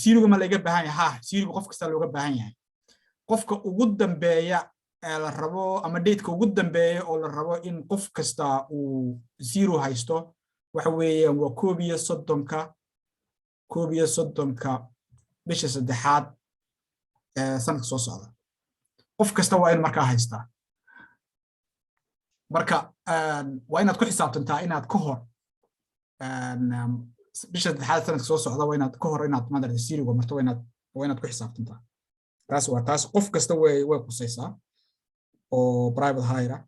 siiruga ma laga baahan yahay siiruga qof kasta looga baahan yahay qofka ugu dambeeya ee la rabo ama date-ka ugu dambeeya oo la rabo in qof kasta uu zero haysto waxa weeyaan waa 31 bisha saddexaad sanadka soo socda qof kasta waa in markaa haystaa marka waa inaad ku xisaabtantaa inaad ka hor bisha saddexaad sanadka soo socda waa inaad ka hor inaad madarada siriga marto waa inaad ku xisaabtantaa taas qof kasta way qusaysaa oo private hire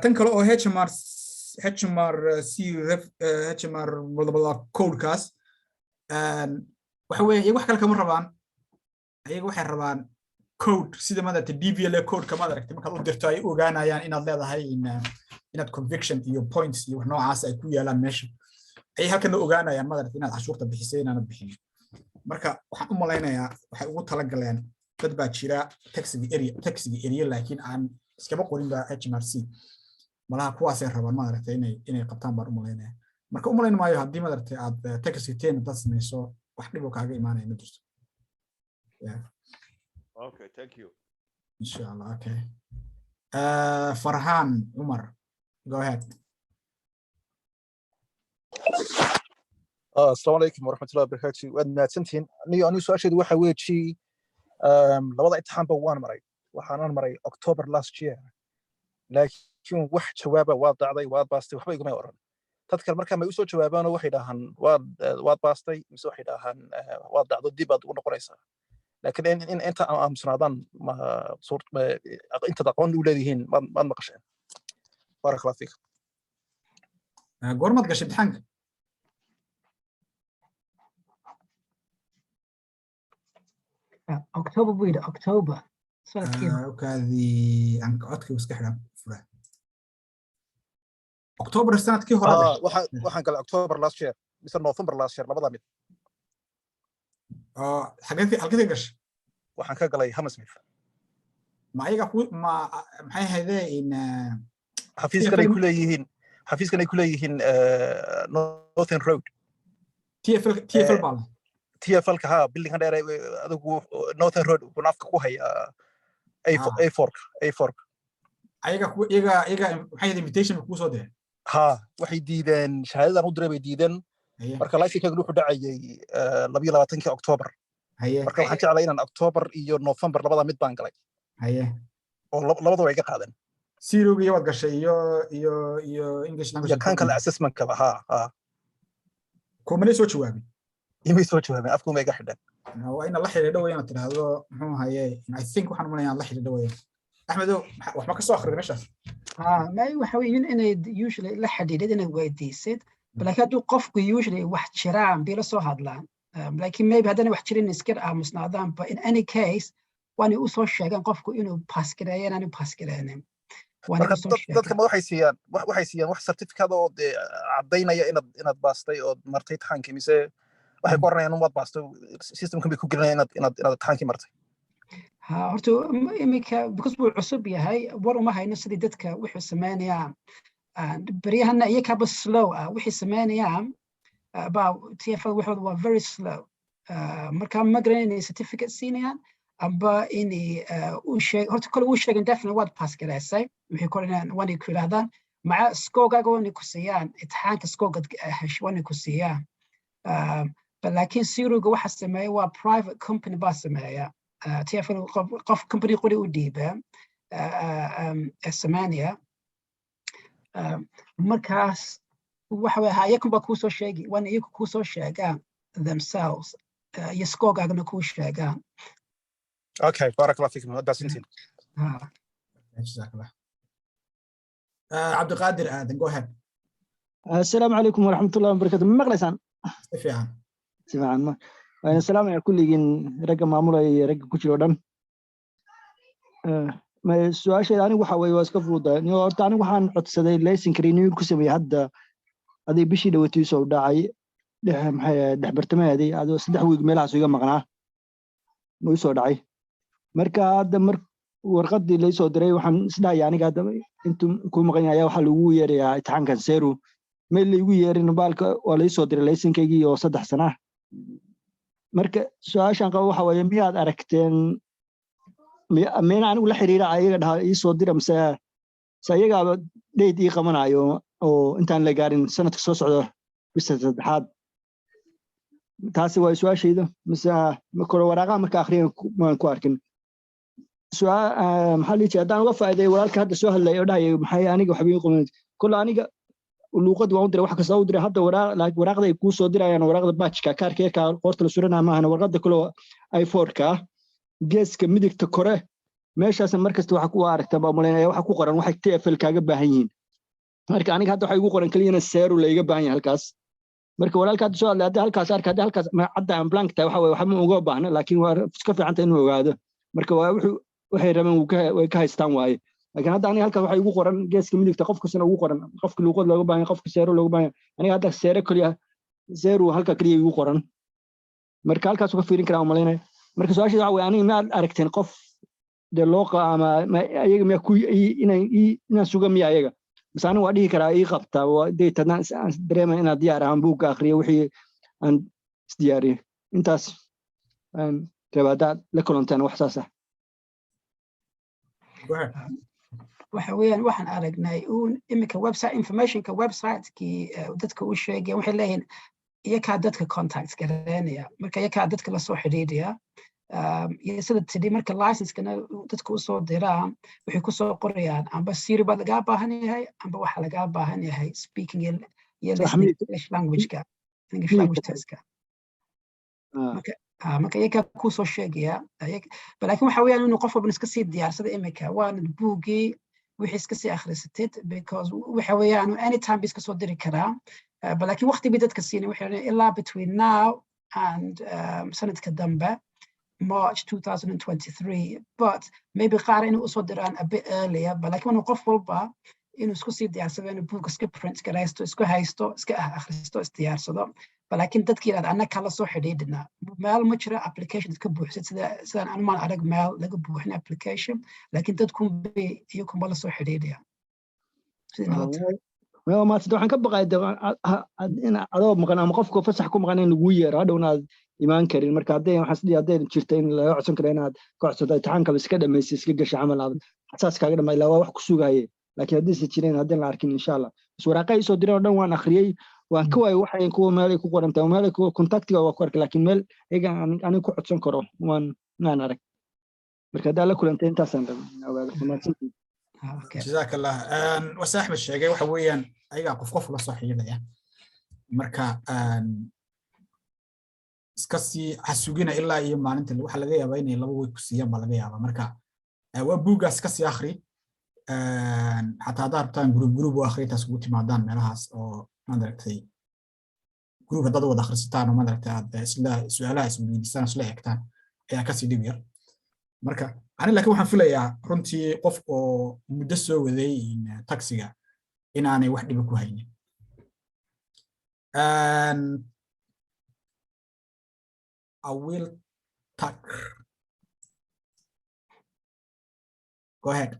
tan kale oo HMR codekaas waxa weeye iyagu wax kale kama rabaan iyagu waxay rabaan code sida madarata DVLA code kama aragtay marka uu dirto ay ogaanayaan inaad leedahay inaad conviction iyo points iyo wax noocaas ay ku yeelaan meesha ay halkan ogaanayaan madarata inaad cashuurta bixisay inaad bixin marka waxaan u malaynayaa waxay ugu tala galeen dad baa jira taxiga area laakiin aan iskaba qorin ba HMRC malaha kuwaas ay rabaan madarata inay qabtaan baan u malaynayaa marka u malayn maayo haddii madarata aad taxiga teen dad samayso wax dhib oo kaaga imaanaya ma jirto Okay, thank you. Inshallah, okay. Farhan Umar, go ahead. Assalamu alaikum warahmatullahi wabarakatuh. Wadna santiin anigu su'aasheedu waxa weeji labada imtixaanba waan maray waxaan maray October last year laakiin wax jawaaba waa dhacday waa baastay waxba iguma oran dadka marka ma u soo jawaabaan waxay dhahan waa baastay mise waxay dhahan waa dhacdo dib aad u noqonaysaa لكن انت امسنادان ما صورت انت تقون ولاديهين ما نقشين بارك الله فيك غورمد قش امتحانك اكتوبر بيد اكتوبر وكذي انك عدك وسكحنا فلان اكتوبر السنه كي هو waxaan galay اكتوبر last year mise November last year labada mid halkee gash waxaan ka galay Hammersmith ma ayaga maxay ahaydee in xafiiskan ay ku leeyihiin Northern Road TFL baa TFL ka building dheer adigu Northern Road ku nafka ku haya A4 ayaga maxay invitation ku soo direen waxay diideen shahaadadan u diray bay diideen marka lifekaygu wuxuu dhacayay 22 October marka waxaan jeclaa inaan October iyo November labada mid baan galay oo labada way iga qaadeen siiruga iyo wad gashay iyo English language kan kale assessment ka kuma soo jawaabin imay soo jawaabeen afku ma iga xidhan waa in la xiriiro wayna tiraahdo muxuu haye I think waxaan u maleynayaa la xiriiro way Ahmedo wax ma ka soo akhriday meeshaas ma waxa weeyeen inay usually la xiriirida inay weydiisid laakiin hadduu qofku usually wax jiraan bila soo hadlaan laakiin maybe haddana wax jirin iskir aamusnaadaan but in any case waan u soo sheegan qofku inuu pass gareeyay inaan pass gareynin dadka ma waxay siiyaan wax certificate oo cadeynaya inaad baastay oo martay taxankii mise waxay qoranayaan inaad baastay systemkan bay ku gelinayaan inaad taxankii martay horta imika because wuu cusub yahay war uma hayno sidii dadka wuxuu sameynayaan بريهنا يكاب slow وحي سمانيا about TFL وحود was very slow مركا ما قرينا certificate سينيا أبا إني وشيء هرت كل وشيء definitely what pass كلا ساي وحي كلنا واني كل هذا مع سكوغا قواني كسيان اتحانك سكوغا هشواني كسيان لكن سيرو قوة حسمايا وا private company باسمايا تعرفون قف company قولي وديبه الثمانية مركز وحوي هايكم بكوسو شيء وانا يكو كوسو شيء themselves يسكوغا نكو شيء. اوكي بارك الله فيكم هذا سنتين. جزاك الله. عبد القادر آدم go ahead. السلام عليكم ورحمة الله وبركاته. من مغلسان. سفيان. السلام عليكم كلين رقم معمولة رقم كل ودم. ما السؤال شيء أنا وحوي واسكف وده. نيو أنا وحن حط سدي ليسن كرينيو كسبي هذا هذه بشي لو تيسو داعي ده برتمه هذه هذا صدق هو جميل عسوي مقنعه مو يسو داعي. مركا هذا warqadii la soo diray waxaan isdhahay aniga hadda intuu ku maqan yahay waxa lagu yeeray imtixaankan seeru meel la igu yeerin baalka waa la soo diray laysankaygii oo 3 sano marka su'aashan qabo waxa weeye miyaad aragteen meel anigu la xiriira ayaga dhaha ii soo diray mise ayaga dheed ii qabanayo oo intaan la gaarin sanadka soo socdo bisha saddexaad taasi waa su'aashayda mise ma koro waraqaha marka akhriyan ku arkin سؤال محلي جدًا وفاء إذا ولك هذا سؤال لا يدعي محيي أنا وحبي يقوم كل أنا اللوقات وأودر واحد كساودر هذا وراق ذا يكون صادر يعني وراق ذا باتش كار كيك قرط السورنا ما أنا وراق ذا كله I4 كا جس كمدك تكره ماشي أصلا مركز توحك وعارف تبع ملنا يوحك وقرن واحد تقفل كعجب بهين مركز أنا هذا حيقول قرن كلينا السير ولا يجيب بهين هالكاس مركز ولك هذا سؤال هذا هالكاس ما عدى عن بلانك تاوحه وحمل وجواب بهنا لكن وفسكف عن تنو هذا مركز waxay rabeen way ka haystaan waaye laakiin hadda aniga halka waxay ugu qoran geeska midigta qofka sina ugu qoran qofka luqad looga baahan qofka seero looga baahan aniga hadda seero kaliya zero halka kaliya ugu qoran marka halkaas uga fiirin karaa umaleynay marka su'aasha waxa weeye aniga ma aragteen qof de looqa ama ayaga ma ku inaan suga miya ayaga bas aniga waa dhihi karaa ii qabta waa deetana dareema inaad diyaar ahaan buugga akhriyo wixii aan isdiyaariyo intaas rabada la kulantaan wax saas ah waxa weeyaan waxaan aragnay imika website informationka website-kii dadka u sheegay waxay leeyihiin iyakaa dadka contact garanaya marka iyakaa dadka la soo xidhiidhaya iyo sida tidhi marka license-kana dadka u soo diraan waxay ku soo qorayaan amba siri baad lagaa baahan yahay amba waxaa lagaa baahan yahay speaking iyo listening English language-ka English language test-ka marka iyaga ku soo sheegaya laakiin waxa weeyaan inuu qof walba iska sii diyaarsada imika waana buuggii wixii iska sii akhrisatid because waxa weeyaan anytime iska soo diri karaa laakiin waqti bay dadka siinay waxay ilaa between now and sanadka dambe March 2023 but maybe qaar inuu usoo diraan a bit earlier laakiin inuu qof walba inuu isku sii diyaarsado inuu buugga iska print garaysto isku haysto iska akhristo isdiyaarsado laakiin dadkii inaad annaga kala soo xidhiidhina meel ma jira application dadka buuxsid sidaan aan maan arag meel laga buuxin application laakiin dadkunbay iyakunba la soo xidhiidhaya waxaan ka baqay in adoo maqan ama qofka fasax ku maqan in lagu yeero hadhowna aad imaan karin marka hadday jirta in laga codsan karo inaad ka codsato imtixaanka iska dhamaysa iska gasha camal aad xasaas kaaga dhamay ilaa waa wax ku sugaye laakiin haddii se jireen haddii la arkin insha allah is waraaqay soo direen oo dhan waan akhriyey waan ka waayay waxay kuwa meel ay ku qorantaa meel ay ku contactiga waa ku arkay laakiin meel iyaga aan ku codsan karo waan arag marka hadda la kulantay intaasaan rabay جزاك الله وساحب الشيء waxa weeyaan ayaga qof la soo xidhiidhaya marka iska sii xasugina ilaa iyo maalinta waxa laga yaabaa inay 2 week ku siiyaan baa laga yaabaa marka waa buugaas iska sii akhri حتى هذا ربطان جروب وآخر تسقط معدان ملهاس أو ما دركتي جروب هذا هو داخل ستان وما دركت هذا سؤالها اسمه بيدستان سلاح كتان يا كسي دبير مركا أنا لكن وحن فيلا يا رنتي قف أو مدسو وذي إن تاكسية إن أنا واحد بكوهيني I will talk. Go ahead.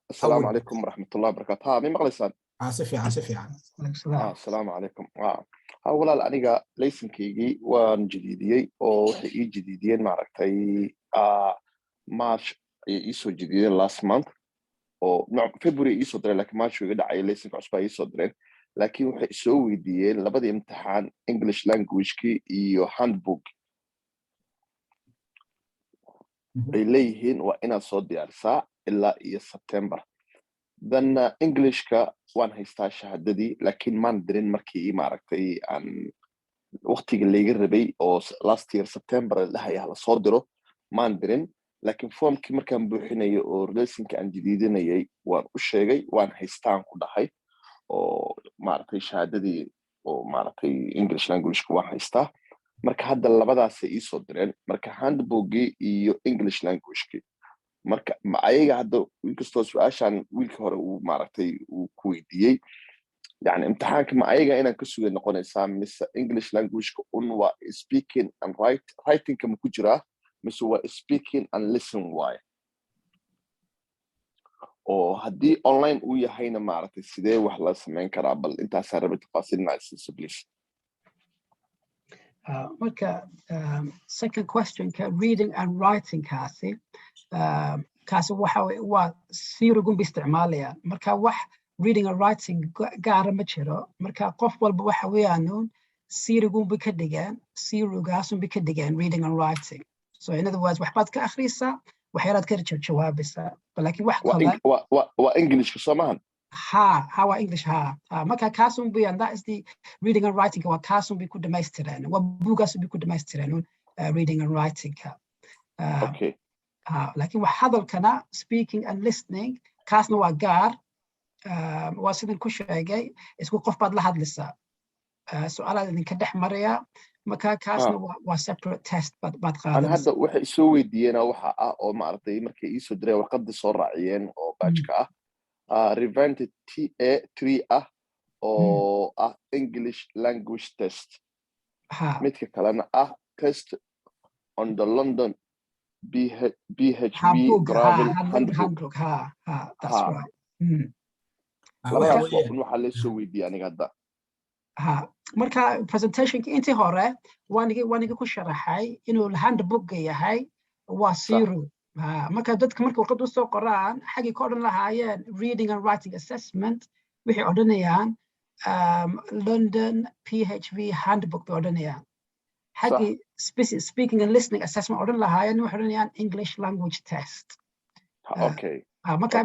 السلام عليكم ورحمة الله وبركاته. مين مغلسان؟ عاصفي السلام عليكم. أولا أنا ليسن كيجي وان جديدي أو حقيقي جديدين معركتي مارش يسوي جديدين last month oo nooc February ii soo direen laakiin March iga dhacay laysanka cusub ii soo direen laakiin waxay soo weydiiyeen labadii imtixaan English language-kii iyo handbook ay leeyihiin waa inaad soo diyaarisaa ilaa iyo September then Englishka waan haystaa shahaadadii laakiin maan dirin markii maaragtay aan waqtiga leega rabay oo last year September la soo diro maan dirin laakiin formkii markaan buuxinayo oo laysanka aan jadiidinayay waan u sheegay waan haystaan ku dhahay oo maaragtay shahaadadii oo maaragtay English language-ka waan haystaa marka hadda labadaas ay soo direen marka handbook-gii iyo English language-kii marka ayaga hadda inkastoo su'aashan wiilka hore uu maaragtay uu ku weydiiyey يعني امتحانك ما أيجا أنا كسوة نقول إنسان مس English language كأنوا speaking and writing كم كجرا مس هو speaking and listen why أو هدي online ويا هينا ما عرفت السيدة وحلا سمعين كرابل أنت هسه بتفاصيل ناس بليش. Okay. Second question reading and writing كاسي كاسي وح سيرقون باستعمالها مركا وح reading and writing gaar ma jiro marka qof walba waxa weeyaan siirigun bi ka dhigaan siirugaasun bi ka dhigaan reading and writing so in other words waxbaad ka akhriysaa waxyaalaad ka jawaabaysaa laakiin wax kale waa English Soomahan ha waa English ha marka kaasun bi and that is the reading and writing waa kaasun bi ku dhameystireen waa buugaasun bi ku dhameystireen reading and writing okay laakiin wax hadalkana speaking and listening kaasna waa gaar waa sidaan ku sheegay isku qof baad la hadlaysaa su'aalaad idinka dhex maraya marka kaasna waa separate test baad qaadanaysaa ana hadda waxay soo weydiiyeen waxa ah oo maartay markay ii soo direen warqad soo raaciyeen oo badge-ka revamped TA3 oo English language test midka kalena test on the London BHV gravel handbook that's right waxa la soo weydiiyay aniga hadda marka presentationki intii hore waaniga ku sharaxay inuu handbook yahay waa zero marka dadka markay warqad u soo qoraan xagii ka odhan lahaayeen reading and writing assessment wixii odhanayaan London PHV handbook bay odhanayaan xagii speaking and listening assessment odhan lahaayeen waxay odhanayaan English language test okay marka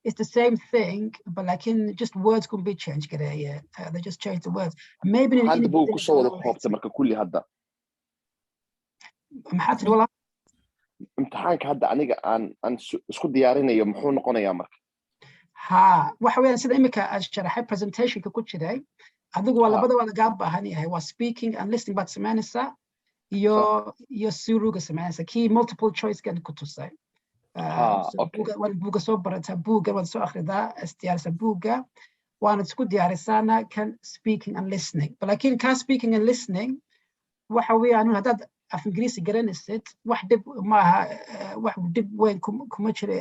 it's the same thing but like just words can be changed they just change the words maybe in handbook ku soo wada qoobta marka kulli hadda maxaa tiri wala imtixaanka hadda aniga aan isku diyaarinayo muxuu noqonayaa marka waxa weeyaan sida imika aad sharaxay presentationka ku jiray adigu waa labada waa laga baahan yahay waa speaking and listening baad samaynaysaa iyo siruga samaynaysaa kii multiple choice kan ku tusay buuga soo barataa buuga waad soo akhridaa isdiyaarisa buuga waana isku diyaarisaana kan speaking and listening laakiin ka speaking and listening waxa weeyaan haddaad af ingiriisi garanaysid wax dib maaha wax dib weyn kuma jira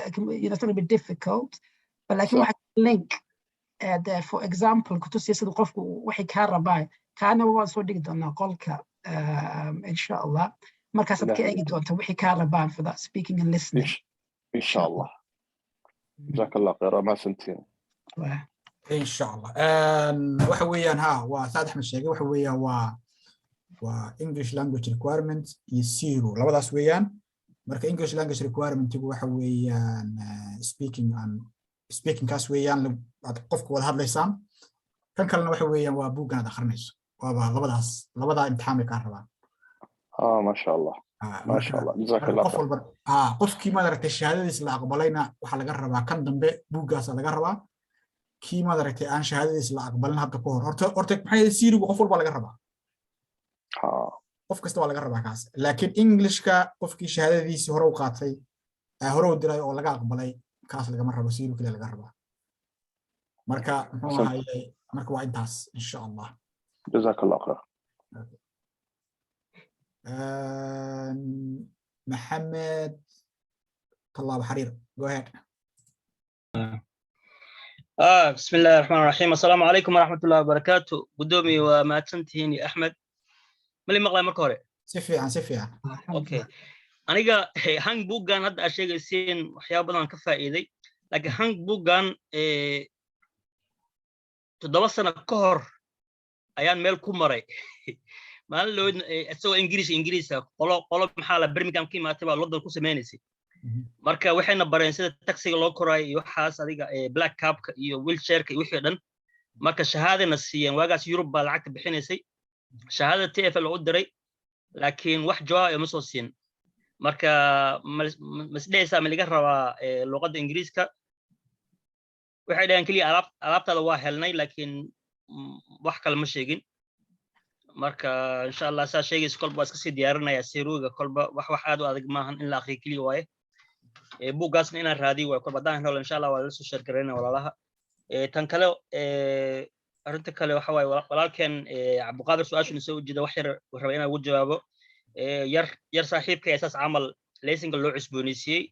it's not a bit difficult laakiin waxa link for example kutusiya sida qofku waxay kaa rabaan kaana waan soo dhigi doonaa qolka insha allah markaasaad ka eegi doonta wixii kaa rabaan for that speaking and listening insha allah jazakallah khayr ma santiin insha allah waxa weeyaan waa saad axmed sheegay waxa weeyaan waa English language requirement iyo zero labadaas weeyaan marka English language requirement waxa weeyaan speaking kaas weeyaan aad qofku wada hadlaysaan kan kalena waxa weeyaan waa buugan aad akhrinayso waa labada imtixaan ka rabaan ما شاء الله ما شاء الله جزاك الله خير qofkii ma aragtay shahaadadiis la aqbalayna waxa laga rabaa kan dambe buugaas laga rabaa kii ma aragtay aan shahaadadiis la aqbalin hadda ka hor horta maxay siirigu qof walba laga rabaa qof kasta waa laga rabaa kaas laakiin Englishka qofkii shahaadadiisii hore u qaatay hore u diray oo laga aqbalay kaas laga rabo siirigu kale laga rabaa marka muxuu ahaayay marka waa intaas insha Allah جزاك الله خير محمد طلاب حرير go ahead بسم الله الرحمن الرحيم السلام عليكم ورحمة الله وبركاته قدومي وماتسنتين يا أحمد ملي مقلع مركوري سفيان أوكي أنا هانج بوغان هذا الشيء سين وحياة بدن كفائدي laakiin handbookgan 7 sano ka hor ayaan meel ku maray maalin loo isagoo ingiriisa qolo maxaa la Birmingham ka imaatay baa London ku sameeynayay marka waxayna bareen sida taxiga loo koray iyo waxaas adiga black cabka iyo wheelchairka iyo wixii dhan marka shahaadana siiyeen waagaas Europe baa lacagta bixinaysay shahaada TFL u diray laakiin wax jawaab ma soo siin marka masdheesa ma laga rabaa luqadda Ingiriiska waxay dhahan kaliya alaabtaada waa helnay laakiin wax kale ma sheegin marka insha Allah saa sheegayso kolba iska sii diyaarinaya seeruga kolba wax aad u adag maahan in la akhriyo kaliya waaye buugaasna inaan raadiyo waa kolba daan helo insha Allah waa la soo share gareynaa walaalaha tan kale arinta kale waxa waaye walaalkeen Cabdiqaadir su'aashu soo jeeda wax yar raba inaan ugu jawaabo yar saaxiibka asaas camal laysinka loo cusboonaysiiyey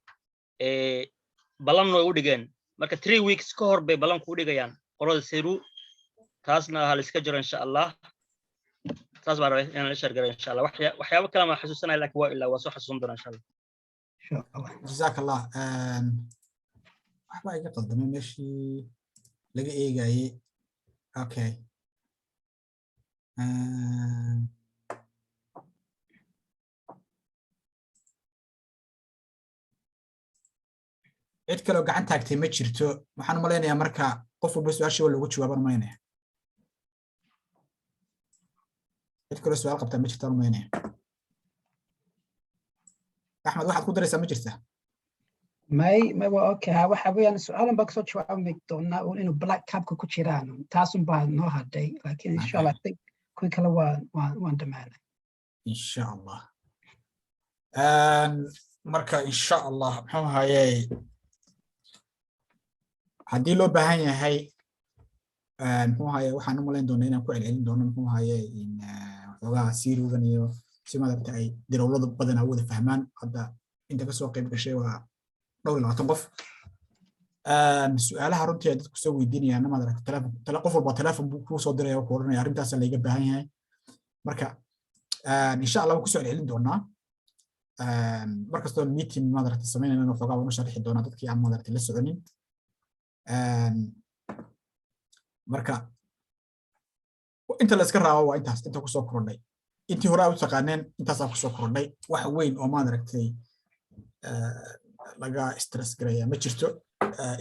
balan way u dhigeen marka 3 weeks ka hor bay balan ku dhigayaan qolada seeru taasna hal iska jiro insha Allah taas baa rabay inaan la share gareeyo insha Allah waxyaabo kale ma xasuusanahay laakiin waa ilaa waa soo xasuusan doonaa insha Allah jazakallah waxba iga qaldamay meeshii laga eegayay okay cid kale oo gacan taagtay ma jirto waxaan u maleynayaa marka qof walba su'aashii waa loogu jawaaban maynaya cid kale su'aal qabtaa ma jirtaan u maynaya Axmed waxaad ku daraysaa ma jirtaa ما اوكي waxa weeyaan su'aalan baa kasoo jawaabi doonaa oo inuu black cabka ku jiraan taasun baa noo haday laakiin insha Allah kuwi kale waan dhamaanay insha Allah marka insha Allah muxuu hayay haddii loo baahan yahay muxuu hayay waxaan u malayn doonaa inaan ku celcelin doono muxuu hayay in xogaa siirugan iyo si madarta ay dirawlada badan wada fahmaan hadda inta ka soo qayb gashay waa 20 qof su'aalaha runtii dadku soo weydiinayaan madarta telefoon qof walba telefoon buu ku soo diray oo ku oranaya arrintaas la iga baahan yahay marka insha Allah ku soo celcelin doonaa markastoo meeting madarta sameynayna xogaa waan u sharxi doonaa dadkii aan madarta la soconin marka inta la iska raabo waa intaas inta ku soo kordhay intii hore u taqaaneen intaas ku soo kordhay wax weyn oo madartay laga stress gareeya ma jirto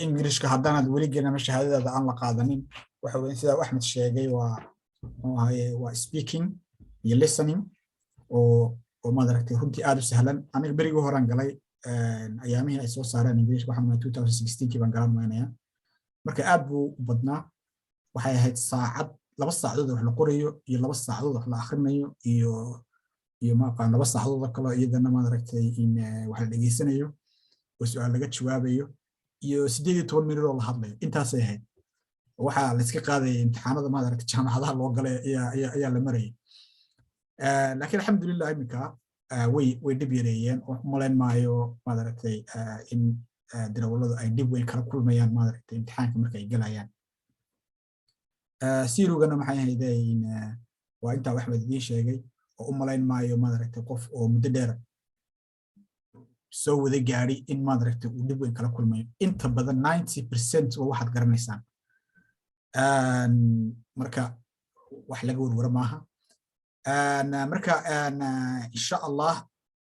Englishka haddana wali geena shahaadada aan la qaadanin waxa weyn sida Axmed sheegay waa speaking iyo listening oo madartay runtii aad u sahlan aniga bariga horaan galay ayaamihii ay soo saareen English waxaan 2016 baan galanayna marka aad buu badnaa waxay ahayd saacad 2 saacadood wax la qorayo iyo 2 saacadood wax la akhrinayo iyo ma qaan 2 saacadood kale iyadana madartay in wax la dhageysanayo oo su'aal laga jawaabayo iyo 18 minute oo la hadlayo intaas ay ahayd waxa la iska qaaday imtixaanada madartay jaamacadaha loo galay ayaa la marayay laakiin alxamdulillah imika way dib yareeyeen oo malayn maayo madartay in dirawladu ay dib weyn kala kulmayaan madartay imtixaanka marka ay galayaan siirugana maxay ahaydeen waa inta Axmed idin sheegay oo u malayn maayo madartay qof oo muddo dheer soo wada gaari in madartay uu dib weyn kala kulmayo inta badan 90% oo waxaad garanaysaan marka wax laga warwar maaha marka insha Allah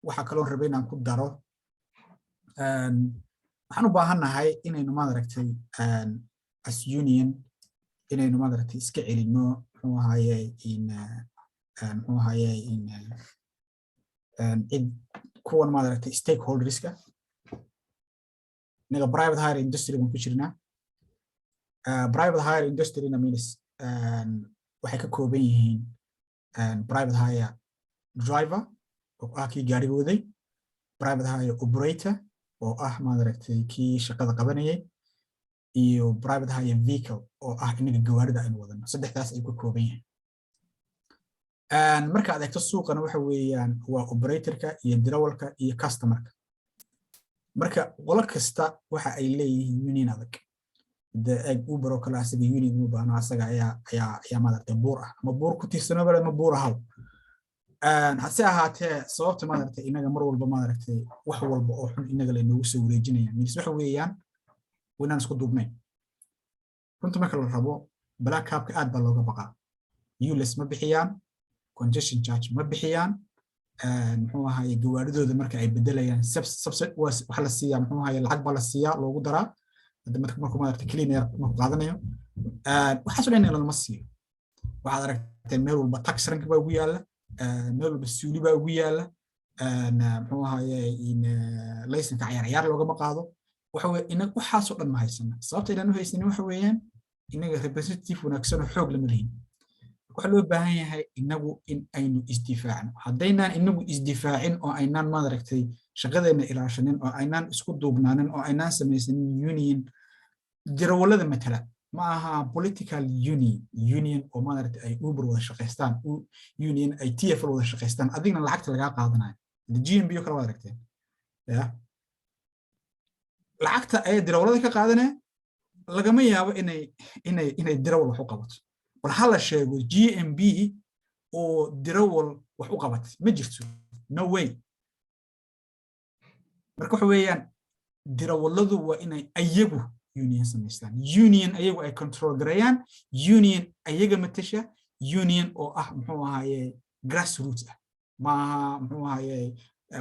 waxa kale oo rabay inaan ku daro waxaan u baahanahay inaynu madartay as union inaynu madartay iska celino muxuu hayay in kuwan madartay stakeholderska naga private hire industry ku jirnaa private hire industry na means waxay ka kooban yihiin private hire driver oo ah kii gaariga waday private hire operator oo ah madartay kii shaqada qabanayay iyo private hire vehicle oo ah inaga gawaarida aynu wadano saddexdaas ay ku kooban yihiin marka aad eegto suuqana waxa weeyaan waa operatorka iyo dirawalka iyo customerka marka qolo kasta waxa ay leeyihiin union adag Uber oo kale asaga union u baahna asaga ayaa madartay buur ah ama buur ku tiirsanoo bale ma buur ahaw hase ahaatee sababta madartay inaga mar walba madartay wax walba oo xun inaga la noogu soo wareejinayaan waxa weeyaan وإننا نسكت دوبنين كنت ما كل الربو بلاك كاب كأد باللوجا بقى يولس ما بحيان congestion charge ما بحيان هو هاي جواردو ذا مركب يبدله يعني سبس وحلا السيا هو هاي العقب على السيا لو قدرة هذا مركب ما تكلين يا قاعدنا وحصل إنه المصير وعلى ركت ميل والبطاقة سرنك بوياله ميل بالسولي بوياله هو هاي إن ليس كعيار لو جم قاعده وحو إنك وحاسو لما هيسنا صارت إلى إنه هيسنا وحويان إنك representative ونكسر حق لملهين وحلو بهاي هاي إنه إنه استدفاعنا حدينا إنه استدفاعين أو أينان ما دركتي شغلنا إلى عشانين أو أينان اسكت دوبنان أو أينان سميسن يونين جرولة ذا مثلا معها political union أو ما درت أي أوبر ولا شقيستان أو union أي TFL ولا شقيستان أدينا العقد اللي قاعدنا الجين بيو كلا دركتين يا العقد أي جرولة كقاعدنا لقمة يا إني جرولة حقبت والحالة شيء GMB أو درول وحقبت مجلسه no way مركو حويان درول ذو وإني أيجو union سميستان union أيجو أي control جريان union أيجو متشة union أو هو هاي grassroots ما هو هاي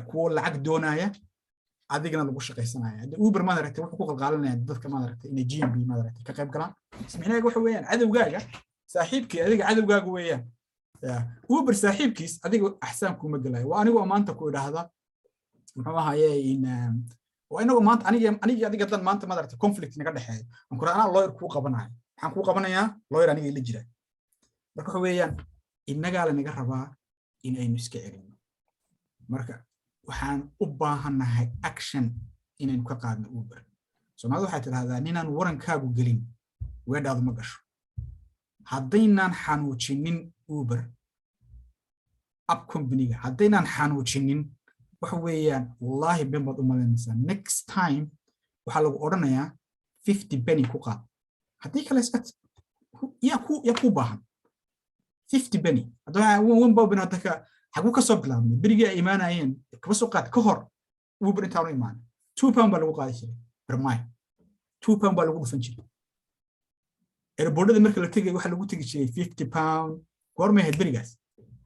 كل عقد دونايا أدينا لو بوش قيسنا أوبر ما درت حقوق القانون ضد كمان درت إن GMB ما درت كقيم كلام اسمعنا يقول حويان عدو جاجة صاحبك أديك عدو جاجة وياه أوبر صاحبك أديك أحسنكم مجلاه وأنا هو ما أنت كل هذا هو هاي إن وأنا ما أنت أنا أديك أصلاً ما أنت ما درت conflict نقدر نحكي أنكر أنا lawyer كوك قبنا عن كوك قبنا يا lawyer أنا اللي جرى مركب حويان إن نجعل نجربها إن أي مسكين مركب وحان أباهنا هاي أكشن إن نكقادنا أوبر سو ما ذو حتى هذا نينا نورن كابو قلين وين هذا مقش هدينا نحنوتشنين أوبر أب كومباني هدينا نحنوتشنين وحويان والله بمض الإنسان next time وحلو أورنا يا 50 بني كوكا هديك لسات يا باهم 50 بني هذا وين بابنا تكا حقوق صبلام بريجا إيمان عين كبسوقات كهر وبرن تاون إيمان 2 pound بالو قايسة برماي 2 pound بالو فنشي البورد ده مركل تيجي واحد لو تيجي شيء 50 pound قرمه هالبريجاس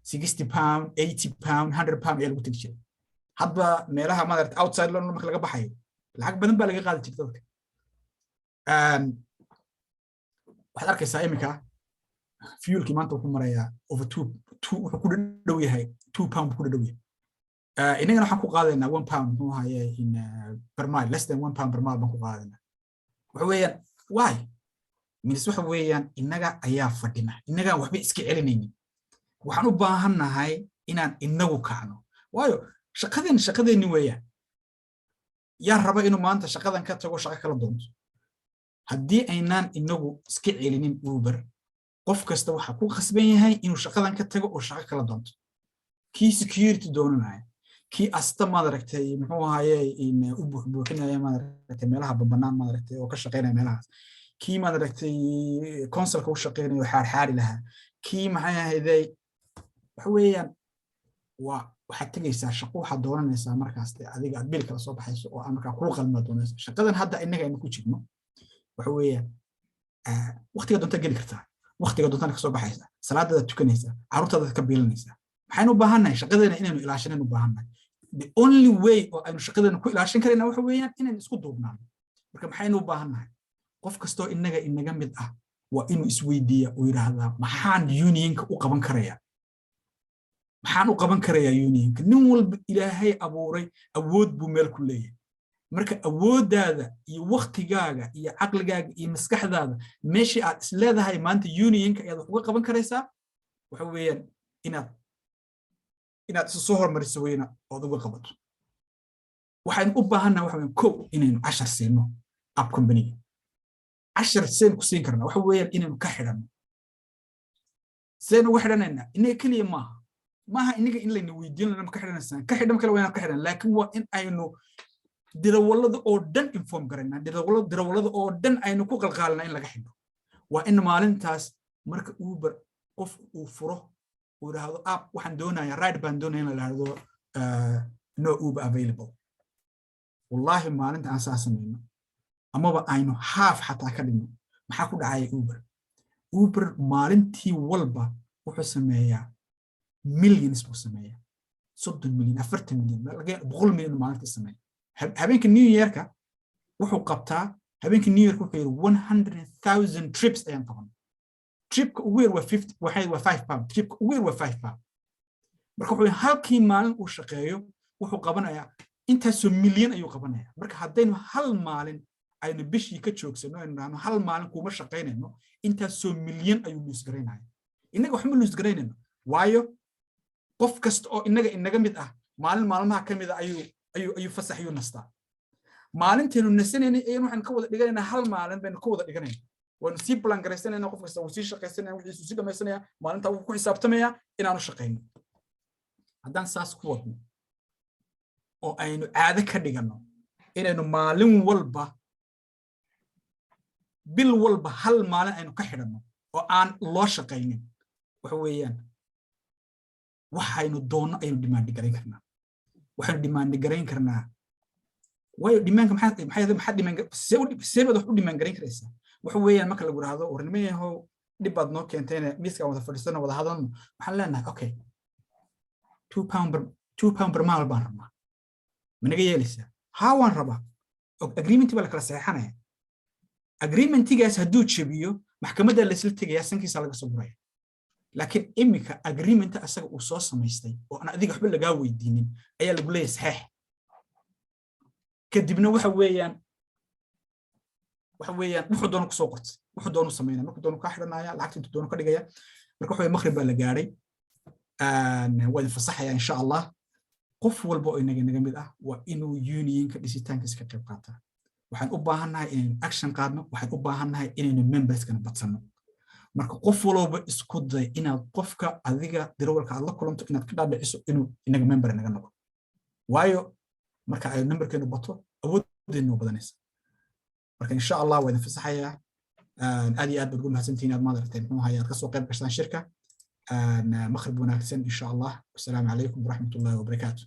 60 pound 80 pound 100 pound يلو تيجي شيء هذا ميلها ما درت outside لونه مركل جاب حي الحق بدن بالك قاعد تشتغل واحد أركي سايمكا fuel كمان تكون مريا over 2 كل دوية هاي 2 pound كل دوية إننا نحكوا قاعدنا 1 pound هو هاي in per mile less than 1 pound per mile بنحكوا قاعدنا وحويا why من سوى حويا إننا أيام فدنا إننا وحبي إسكي علنيني وحنو باهنا هاي إننا كانوا وايو شقدين نويا يا رب إنه ما أنت شقدن كتجو شقة كلا دونت هدي أينان إننا إسكي علنين أوبر qof kasta waxa ku khasban yahay inuu shaqadan ka tago oo shaqo kala doonto kii security doonanayo kii asta ma aragtay muxuu ahaayay in u buuxinaya ma aragtay meelaha banaan ma aragtay oo ka shaqeynaya meelahaas kii ma aragtay consulka u shaqeynayo xaar laha kii maxay ahaydey wax weeyaan waxa tagaysaa shaqo waxa doonanaysaa markaas adiga aad bil kala soo baxayso oo aan markaa ku qalma doonayso shaqadan hadda inaga aynu ku jirno wax weeyaan waqtiga doonta geli kartaa waqtiga doonta ka soo baxaysa salaadada tukanaysa caruurtada ka biilanaysa maxaynu u baahannahay shaqadeena inaynu ilaashanaynu u baahannahay the only way oo aynu shaqadeena ku ilaashan karayna waxa weeyaan inaynu isku duubnaano marka maxaynu u baahannahay qof kastoo inaga mid ah waa inuu isweydiiya oo yiraahdaa maxaan unionka u qaban karayaa maxaan u qaban karayaa unionka nin walba ilaahay abuuray awood buu meel ku leeyahay marka awoodaada iyo waqtigaaga iyo aqligaaga iyo maskaxdaada meeshii aad isleedahay maanta unionka ayaad wax uga qaban karaysaa waxa weeyaan inaad isu soo hormariso weyna ood uga qabato waxaan u baahannahay waxa weeyaan kow inaynu 10 siino ab company 10 seen ku siin karnaa waxa weeyaan inaynu ka xidhanno seen uga xidhanayna inaga keliya maaha inaga in layna weydiin lana ka xidhanaysaan ka xidhan kale wayna ka xidhan laakiin waa in aynu dirawalada oo dhan inform garayna dirawalada oo dhan aynu ku qalqaalna in laga xidho waa in maalintaas marka Uber qof uu furo uu yiraahdo app waxaan doonayaa ride baan doonayaa in la yiraahdo no Uber available wallahi maalinta aan saa sameeyno amaba aynu half xataa ka dhigno maxaa ku dhacaya uber maalintii walba wuxuu sameeyaa millions buu sameeyaa 30 milyan 40 milyan 100 milyan maalintii sameeya habeenka new yearka wuxuu qabtaa habeenka new yearka wuxuu yiri 100,000 trips ayaan qaban tripka ugu yar waa 50 waxay waa 5 pound tripka ugu yar waa 5 pound marka wuxuu halkii maalin uu shaqeeyo wuxuu qabanayaa intaasoo milyan ayuu qabanayaa marka haddaynu hal maalin aynu bishii ka joogsano aynu hal maalin kuma shaqaynayno intaasoo milyan ayuu luus garaynaya inaga waxma luus garaynayno waayo qof kasta oo inaga mid ah maalin maalmaha ka mid ah ayuu fasax iyo nastaa maalinteenu nasanayna ayaan waxaan ka wada dhiganaynaa hal maalin baynu ka wada dhiganaynaa waanu sii plan garaysanaynaa qof kasta uu sii shaqaysanaya wixiisu sii dhamaysanaya maalinta uu ku xisaabtamaya inaanu shaqayno haddaan saas ku wadno oo aynu caado ka dhigano inaynu maalin walba bil walba hal maalin aynu ka xidhanno oo aan loo shaqaynin waxa weeyaan waxaynu doonno aynu demand garayn karnaa waxaynu demand garayn karnaa waayo dimaanka maxaa demand seebad wax u demand garayn karaysaa waxa weeyaan marka lagu yiraahdo warnimayahow dhib baad noo keentayna miiska wada fadhiisano wada hadalno waxaan leenahay okay 2 pound per maal baan rabnaa managa yeelaysaa haa waan rabaa agreement baa la kala saxeexanaya agreementigaas hadduu jabiyo maxkamadda la isla tegayaa sankiisa laga soo buraya laakiin imika agreement asaga uu soo samaystay oo aan adiga waxba lagaa weydiinin ayaa lagu leeyahay saxeex kadibna waxa weeyaan wuxuu doono ku soo qortay wuxuu doono sameynaa markuu doono ka xidhanaya lacagta intuu doono ka dhigaya marka waxa weeye maghrib baa la gaaray waan fasaxayaa insha allah qof walba oo inaga mid ah waa inuu unionka dhisitaankiisa ka qayb qaataa waxaan u baahannahay inaynu action qaadno waxaan u baahannahay inaynu memberskana badsanno marka qof walba isku day inaad qofka adiga darawalka aad la kulanto inaad ka dhaadhiciso inuu inaga member inaga noqdo waayo marka ay numberkeenu bato awooddeenu badanaysa marka insha allah waan fasaxayaa aad iyo aad baad ugu mahadsantihiin inaad maadartay muxuu ahaay aad ka soo qayb gashaan shirka مغرب وناكسن إن شاء الله والسلام عليكم ورحمة الله وبركاته